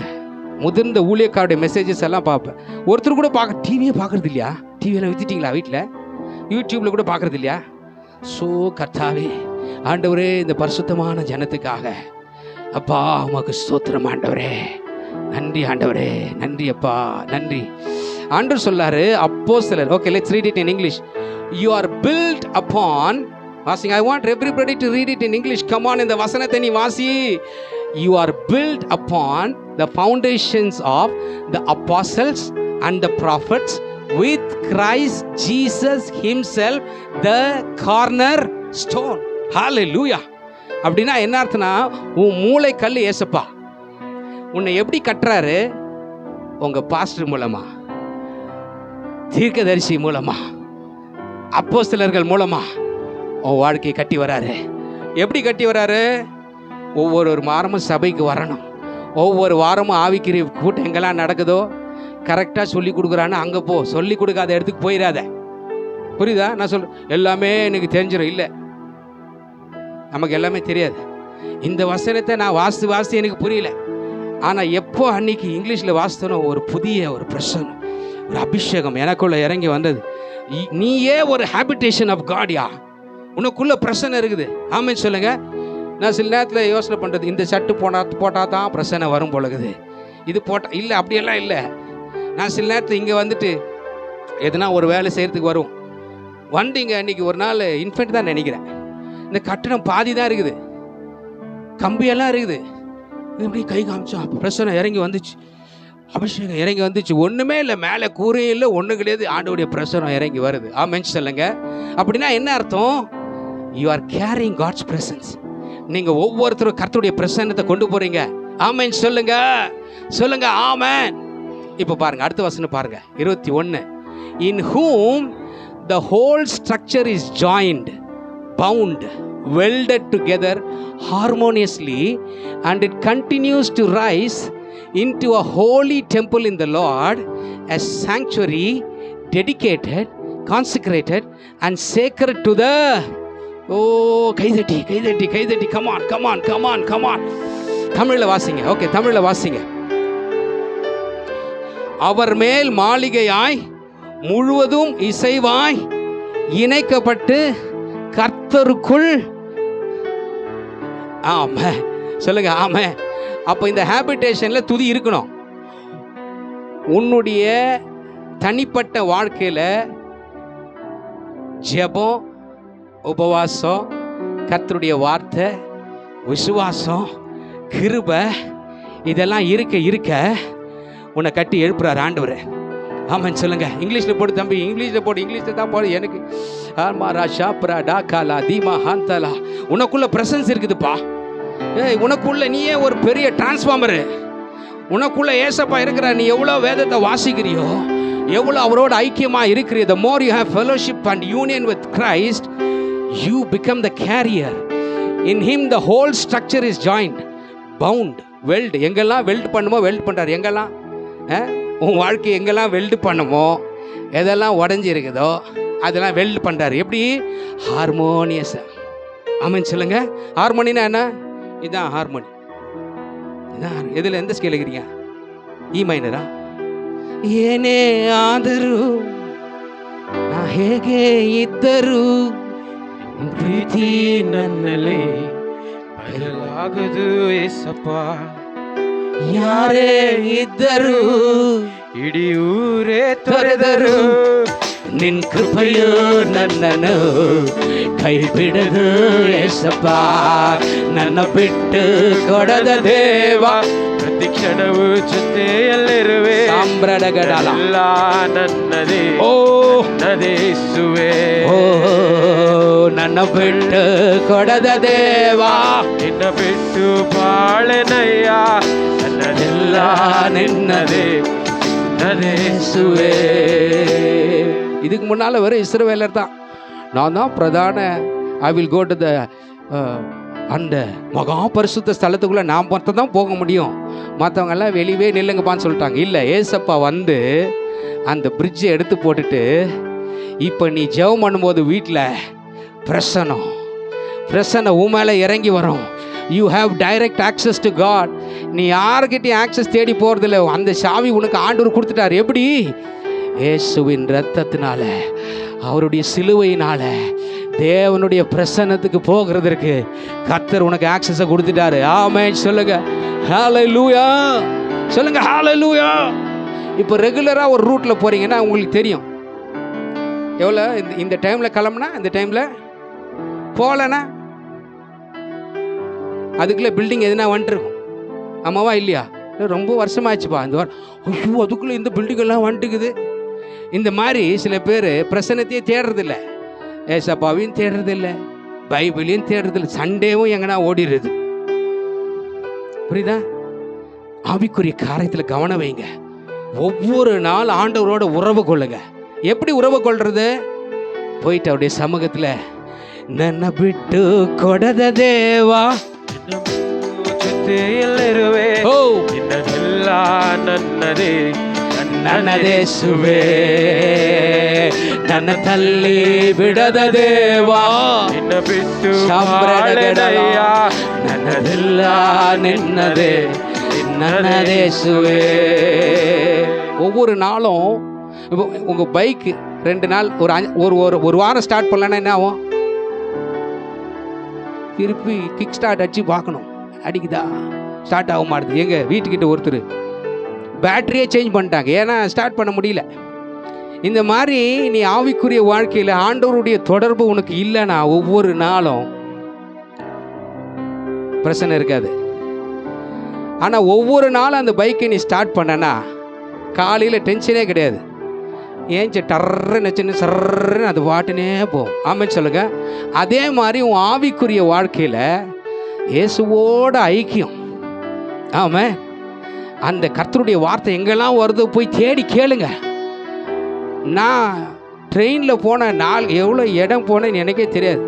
முதிர்ந்த ஊழியக்காருடைய மெசேஜஸ் எல்லாம் பார்ப்பேன். ஒருத்தர் கூட டிவியே பார்க்குறது இல்லையா? டிவியெல்லாம் விற்றுட்டிங்களா வீட்டில்? யூடியூப்பில் கூட பார்க்குறது இல்லையா? ஸோ கர்த்தாவே, ஆண்டவரே, இந்த பரிசுத்தமான ஜனத்துக்காக அப்பா உமக்கு ஸ்தோத்திரம் ஆண்டவரே, நன்றி ஆண்டவரே, நன்றி அப்பா, நன்றி. ஆண்டவர் சொல்லாரு அப்போஸ்தலர். Okay, let's read it in English. You are built upon, வாசிங்க. I want everybody to read it in English. Come on, இந்த வசனத்தை நீ வாசி. You are built upon the foundations of the apostles and the prophets, with Christ Jesus himself the cornerstone. Hallelujah. அப்படின்னா என்ன அர்த்தம்னா, உன் மூளை கல் ஏசப்பா உன்னை எப்படி கட்டுறாரு? உங்க பாஸ்டர் மூலமா, தீர்க்கதரிசி மூலமா, அப்போஸ்தலர்கள் மூலமா உன் வாழ்க்கையை கட்டி வராரு. எப்படி கட்டி வராரு? ஒவ்வொரு வாரமும் சபைக்கு வரணும். ஒவ்வொரு வாரமும் ஆவிக்குரிய கூட்டம் எங்கெல்லாம் நடக்குதோ கரெக்டாக சொல்லி கொடுக்குறான்னு அங்கே போ. சொல்லி கொடுக்காத இடத்துக்கு போயிடாத. புரியுதா? நான் எல்லாமே எனக்கு தெரிஞ்சிடும். இல்லை, நமக்கு எல்லாமே தெரியாது. இந்த வசனத்தை நான் வாசி எனக்கு புரியல. ஆனால் எப்போ அன்னைக்கு இங்கிலீஷில் வாசித்தனும் ஒரு புதிய ஒரு பிரசனம், ஒரு அபிஷேகம் எனக்குள்ளே இறங்கி வந்தது. நீயே ஒரு ஹேபிடேஷன் ஆஃப் காட்யா, உனக்குள்ள பிரசனை இருக்குது. ஆமென் சொல்லுங்க. நான் சில நேரத்தில் யோசனை பண்ணுறது, இந்த ஷர்ட்டு போட்டால் தான் பிரச்சனை வரும் போலகுது, இது போட்டால் இல்லை, அப்படியெல்லாம் இல்லை. நான் சில நேரத்தில் இங்கே வந்துட்டு எதுனா ஒரு வேலை செய்கிறதுக்கு வரும். வண்டிங்க அன்றைக்கி ஒரு நாள் இன்ஃபென்ட் தான் நினைக்கிறேன், இந்த கட்டணம் பாதி தான் இருக்குது, கம்பியெல்லாம் இருக்குது. இப்படி கை காமிச்சோம், பிரச்சனை இறங்கி வந்துச்சு, அபிஷேகம் இறங்கி வந்துச்சு. ஒன்றுமே இல்லை, மேலே கூரையும் இல்லை, ஒன்றும் கிடையாது. ஆண்டோடைய பிரசனம் இறங்கி வருது. ஆமென் சொல்லுங்க. அப்படின்னா என்ன அர்த்தம்? You are carrying God's presence. நீங்கள் ஒவ்வொருத்தரும் கர்த்தருடைய பிரசன்னத்தை கொண்டு போறீங்க. ஆமென் சொல்லுங்க, சொல்லுங்க ஆமென். இப்போ பாருங்க, அடுத்த வசனம் பாருங்க, 21. In whom the whole structure is joined, bound, welded together harmoniously, and it continues to rise into a holy temple in the Lord, a sanctuary dedicated, consecrated, and sacred to the... ஓ, கைதட்டி கைதட்டி கைதட்டி. Come on come on come on come on. தமிழில் வாசிங்க. Okay, தமிழில் வாசிங்க. அவர் மேல் மாளிகையாய் முழுவதும் இசைவாய் இணைக்கப்பட்டு கர்த்தருக்குள். ஆமா சொல்லுங்க, ஆமா. அப்போ இந்த ஹேபிடேஷனில் துதி இருக்கணும். உன்னுடைய தனிப்பட்ட வாழ்க்கையில் ஜெபம், உபவாசம், கர்த்தருடைய வார்த்தை, விசுவாசம், கிருபை, இதெல்லாம் இருக்க இருக்க உன்னை கட்டி எழுப்புறார் ஆண்டவர். ஆமாம் சொல்லுங்க. இங்கிலீஷில் போடு தம்பி, இங்கிலீஷில் போடு, இங்கிலீஷில் தான் போடு. எனக்கு ஆமாரா ஷாப்ரா டாக்காலா தீமா ஹாந்தலா. உனக்குள்ள பிரசன்ஸ் இருக்குதுப்பா. உனக்குள்ள நீயே ஒரு பெரிய டிரான்ஸ்ஃபார்மரு. உனக்குள்ள ஏசப்பா இருக்கிற. நீ எவ்வளோ வேதத்தை வாசிக்கிறியோ, எவ்வளோ அவரோட ஐக்கியமாக இருக்கிறியோ, the more you have fellowship and union with Christ, you become the carrier. In him the whole structure is joined, bound, weld. எங்கெல்லாம் வெல்ட் பண்ணுமோ வெல்ட் பண்ணுறார். எங்கெல்லாம் உன் வாழ்க்கை எங்கெல்லாம் வெல்டு பண்ணுமோ, எதெல்லாம் உடஞ்சி இருக்குதோ அதெல்லாம் வெல்டு பண்ணுறாரு. எப்படி? ஹார்மோனியஸாக. ஆமாம் சொல்லுங்க. ஹார்மோனினா என்ன? இதுதான் ஹார்மோனி. இதான். எதில் எந்த ஸ்கேல் இருக்கிறீங்க? இ மைனரா? ಏನೇ ಆದರೂ ನಾ ಹೇಗೆ ಇದ್ದರೂ ಪ್ರೀತಿ ನನ್ನಲ್ಲಿ ಬದಲಾಗದು ಏಸಪ್ಪ. ಯಾರೇ ಇದ್ದರೂ ಇಡೀ ಊರೇ ತೊರೆದರು ನಿನ್ ಕೃಪೆಯು ನನ್ನನ್ನು ಕೈ ಬಿಡದು ಏಸಪ್ಪ. ನನ್ನ ಬಿಟ್ಟು ಕೊಡದ ದೇವ, ಪ್ರತಿ ಕ್ಷಣವು ಜೊತೆಯಲ್ಲಿರುವೆ. ಸಾಂಬ್ರಡಗಡಲ ನನ್ನದೇ, ಓ ನದೇಸುವೆ. ಓ ನನ್ನ ಬಿಟ್ಟು ಕೊಡದ ದೇವ, ನಿನ್ನ ಬಿಟ್ಟು ಬಾಳೆನಯ್ಯ. ನನ್ನದೆಲ್ಲ ನಿನ್ನದೇ நதேசுவே. இதுக்கு முன்னால் வெறும் இஸ்ரவேலர் தான். நான் தான் பிரதான. I will go to the அந்த மகா பரிசுத்த ஸ்தலத்துக்குள்ளே நான் மட்டும் தான் போக முடியும், மற்றவங்கெல்லாம் வெளியே நில்லுங்கப்பான்னு சொல்லிட்டாங்க. இல்லை, ஏசப்பா வந்து அந்த பிரிட்ஜை எடுத்து போட்டுட்டு, இப்போ நீ ஜெபம் பண்ணும்போது வீட்டில் பிரசனம் உன் மேலே இறங்கி வரும். You have direct access to God. நீ யாருக்கிட்டையும் ஆக்சஸ் தேடி போகிறதில்ல. அந்த சாவி உனக்கு ஆண்டவர் கொடுத்துட்டார். எப்படி? இயேசுவின் இரத்தத்தினால, அவருடைய சிலுவையினால தேவனுடைய பிரசன்னத்துக்கு போகிறதுக்கு கர்த்தர் உனக்கு ஆக்சஸை கொடுத்துட்டாரு. ஆமென் சொல்லுங்க. ஹல்லேலூயா சொல்லுங்க. ஹல்லேலூயா. இப்போ ரெகுலராக ஒரு ரூட்டில் போகிறீங்கன்னா உங்களுக்கு தெரியும் எவ்வளோ இந்த டைமில் கிளம்புனா இந்த டைமில் போகலன்னா அதுக்குள்ளே பில்டிங் எதுனா வந்துட்டுருக்கும். ஆமாவா இல்லையா? ரொம்ப வருஷமாச்சுப்பா இந்த வாரம். ஐயோ அதுக்குள்ளே இந்த பில்டிங் எல்லாம் வந்துட்டுக்குது. இந்த மாதிரி சில பேர் பிரசன்னத்தையே தேடுறதில்ல, ஏசப்பாவையும் தேடுறதில்ல, பைபிளையும் தேடுறதில்ல, சண்டேவும் எங்கன்னா ஓடிடுறது. புரியுதா? ஆவிக்குரிய காரியத்தில் கவனம் வைங்க. ஒவ்வொரு நாள் ஆண்டவரோட உறவு கொள்ளுங்க. எப்படி உறவு கொள்றது? போயிட்டு அவருடைய சமூகத்தில் ನನ್ನ ಬಿಟ್ಟು ಕೊಡದ ದೇವಾ ಜೊತೆಯಲ್ಲಿರುವೆ, ನಿನ್ನದೆಲ್ಲ ನನ್ನದೇ ನನ್ನದೇಸುವೆ, ನನ್ನ ತಲ್ಲಿ ಬಿಡದ ದೇವಾ ನಿನ್ನ ಬಿಟ್ಟು ಸಾಂಬ್ರಡಗಡಯ್ಯ, ನನ್ನದೆಲ್ಲ ನಿನ್ನದೇ நன்னதேசுவே. ஒவ்வொரு நாளும் உங்கள் பைக்கு 2 நாள் ஒரு வாரம் ஸ்டார்ட் பண்ணலன்னா என்ன ஆகும்? திருப்பி கிக் ஸ்டார்ட் அடிச்சு பார்க்கணும், அடிக்குதா, ஸ்டார்ட் ஆக மாட்டுது. எங்கள் வீட்டுக்கிட்ட ஒருத்தர் பேட்டரியே சேஞ்ச் பண்ணிட்டாங்க, ஏன்னா ஸ்டார்ட் பண்ண முடியல. இந்த மாதிரி நீ ஆவிக்குரிய வாழ்க்கையில் ஆண்டவருடைய தொடர்பு உனக்கு இல்லைன்னா ஒவ்வொரு நாளும் பிரச்சனை இருக்காது. ஆனால் ஒவ்வொரு நாளும் அந்த பைக்கை நீ ஸ்டார்ட் பண்ணனா காலையில் டென்ஷனே கிடையாது. ஏன் டர்ற நச்சுன்னு சர்றன்னு அது வாட்டுனே போகும். ஆமென் சொல்லுங்க. அதே மாதிரி உன் ஆவிக்குரிய வாழ்க்கையில் இயேசுவோட ஐக்கியம். ஆமாம், அந்த கர்த்தருடைய வார்த்தை எங்கெல்லாம் வருதோ போய் தேடி கேளுங்க. நான் ட்ரெயினில் போன நாள் எவ்வளோ இடம் போனேன்னு எனக்கே தெரியாது.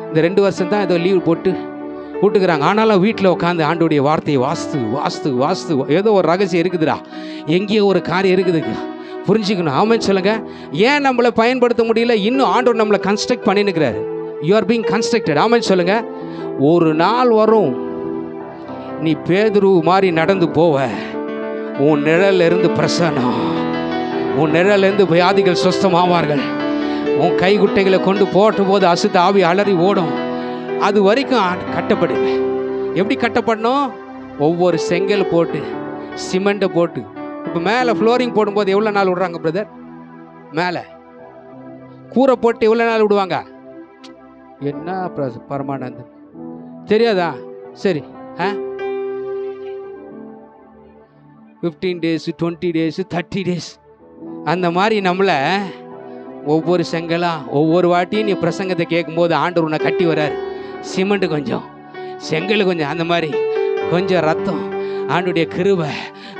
இந்த 2 வருஷம் தான் ஏதோ லீவ் போட்டு விட்டுக்கிறாங்க. ஆனாலும் வீட்டில் உட்காந்து ஆண்டோடைய வார்த்தையை வாஸ்து ஏதோ ஒரு ரகசியம் இருக்குதுடா, எங்கேயோ ஒரு காரியம் இருக்குதுங்க, புரிஞ்சுக்கணும். ஆமென் சொல்லுங்க. ஏன் நம்மளை பயன்படுத்த முடியல? இன்னும் ஆண்டவர் நம்மளை கன்ஸ்ட்ரக்ட் பண்ணினுக்கிறாரு. You are being constructed. ஆமென் சொல்லுங்க. ஒரு நாள் வரும் நீ பேதுரு மாதிரி நடந்து போவ, உன் நிழல்ல இருந்து பிரசன்னம், உன் நிழல்ல இருந்து வியாதிகள் சுஸ்தமாவார்கள். உன் கைகுட்டைகளை கொண்டு போட்ட போது அசுத்த ஆவி அலறி ஓடும். அது வரைக்கும் கட்டப்படுவேன். எப்படி கட்டப்படணும்? ஒவ்வொரு செங்கல் போட்டு சிமெண்ட்டை போட்டு. இப்போ மேலே ஃப்ளோரிங் போடும்போது எவ்வளோ நாள் விடுறாங்க பிரதர்? மேலே கூரை போட்டு எவ்வளோ நாள் விடுவாங்க? என்ன பரமானந்தம் தெரியாதா? சரி, 15 days, 20 days, 30 days அந்த மாதிரி நம்மளை ஒவ்வொரு செங்கலாம் ஒவ்வொரு வாட்டியும் நீ பிரசங்கத்தை கேட்கும்போது ஆண்டவர் உன்னை கட்டி வர்றாரு. சிமெண்ட்டு கொஞ்சம், செங்கல் கொஞ்சம், அந்த மாதிரி கொஞ்சம் ரத்தம், ஆண்டுடைய கிருபை,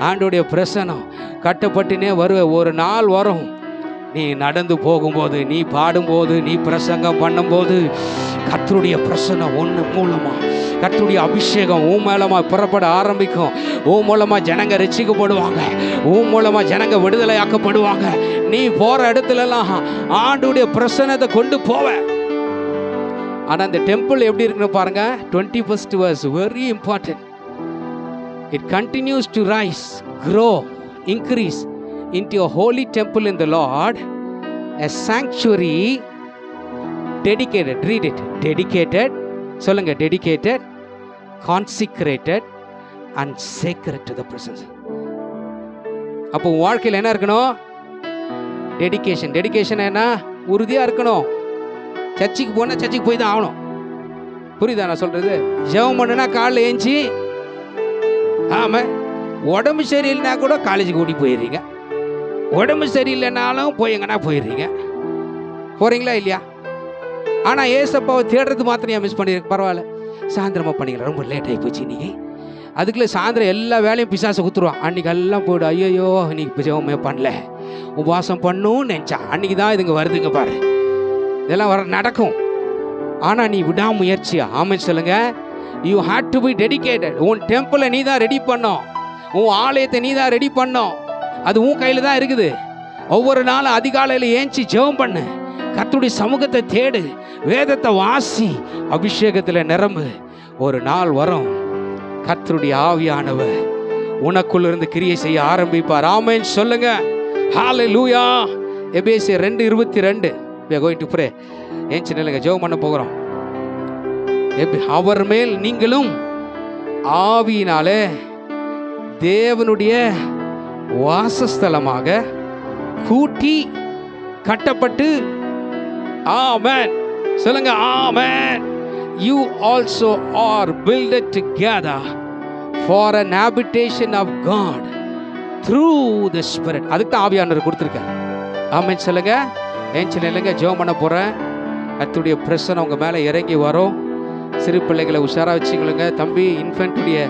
ஆண்டுடைய பிரசனம் கட்டப்பட்டுனே வருவ. ஒரு நாள் வரும் நீ நடந்து போகும்போது, நீ பாடும்போது, நீ பிரசங்கம் பண்ணும்போது கர்த்தருடைய பிரசனம் ஒன்று மூலமாக, கர்த்தருடைய அபிஷேகம் உன் மூலமாக புறப்பட ஆரம்பிக்கும். உன் மூலமாக ஜனங்க ரட்சிக்கப்படுவாங்க, உன் மூலமாக ஜனங்க விடுதலையாக்கப்படுவாங்க. நீ போகிற இடத்துலலாம் ஆண்டுடைய பிரசனத்தை கொண்டு போவ. ஆனால் அந்த டெம்பிள் எப்படி இருக்குன்னு பாருங்க. 21st verse very important. It continues to rise, grow, increase into a holy temple in the Lord, a sanctuary dedicated. Read it. Dedicated. சொல்லுங்க. Dedicated, consecrated and sacred to the presence. அப்போ வாழ்க்கையில் என்ன இருக்கணும்? Dedication. Dedication என்ன? உறுதியாக இருக்கணும். சர்ச்சுக்கு போனால் சர்ச்சுக்கு போய் தான் ஆகணும். புரியுதா நான் சொல்கிறது? ஜெபம் பண்ணுனா காலைல ஏஞ்சி, ஆமாம், உடம்பு சரியில்லைனா கூட காலேஜுக்கு ஓடி போயிடுறீங்க. உடம்பு சரியில்லைனாலும் போய் எங்கன்னா போயிடுறீங்க. போகிறீங்களா இல்லையா? ஆனால் ஏசப்பாவை தேடுறது மாத்திரம் மிஸ் பண்ணிடுறேன். பரவாயில்ல, சாயந்தரமாக பண்ணிக்கலாம், ரொம்ப லேட் ஆகி போச்சு இன்றைக்கி. அதுக்குள்ளே சாயந்தரம் எல்லா வேலையும் பிசாசை குத்துருவான். அன்றைக்கி எல்லாம் போய்டும். ஐயோ இன்னைக்கு ஜெபமே பண்ணல, உபவாசம் பண்ணுன்னு நினச்சா அன்றைக்கி தான் இதுங்க வருதுங்க பாரு. இதெல்லாம் நடக்கும். ஆனால் நீ விடாமுயற்சியா. ஆமென் சொல்லுங்க. You had to be dedicated. உன் டெம்பிளை நீ தான் ரெடி பண்ணோம், உன் ஆலயத்தை நீ தான் ரெடி பண்ணோம். அது உன் கையில் தான் இருக்குது. ஒவ்வொரு நாளும் அதிகாலையில் ஏஞ்சி ஜெபம் பண்ணு, கர்த்தருடைய சமூகத்தை தேடு, வேதத்தை வாசி, அபிஷேகத்தில் நிரம்பு. ஒரு நாள் வரும் கர்த்தருடைய ஆவியானவர் உனக்குள்ள இருந்து கிரியை செய்ய ஆரம்பிப்பார். ஆமென் சொல்லுங்க. ஹல்லேலூயா. எபேசியர் 2:22. we are going to pray. ஏஞ்சி நில்லுங்க, ஜெபம் பண்ண போகிறோம். அவர் மேல் நீங்களும் ஆவியினாலே தேவனுடைய வாசஸ்தலமாக கூட்டி கட்டப்பட்டு, ஆமென் சொல்லுங்க, ஆமென். You also are builded together for an habitation of God through the Spirit. அதுக்கு ஆவியானவர் கொடுத்திருக்கார். ஆமென் சொல்லுங்க. ஏஞ்சி நில்லுங்க, ஜெபம் பண்ண போறேன். கர்த்தருடைய பிரசன்னம் உங்க மேல இறங்கி வரும். சிறு பிள்ளைகளை உஷாரா வச்சுக்கொள்ளுங்க. தம்பி, இன்ஃபென்ட்டுடைய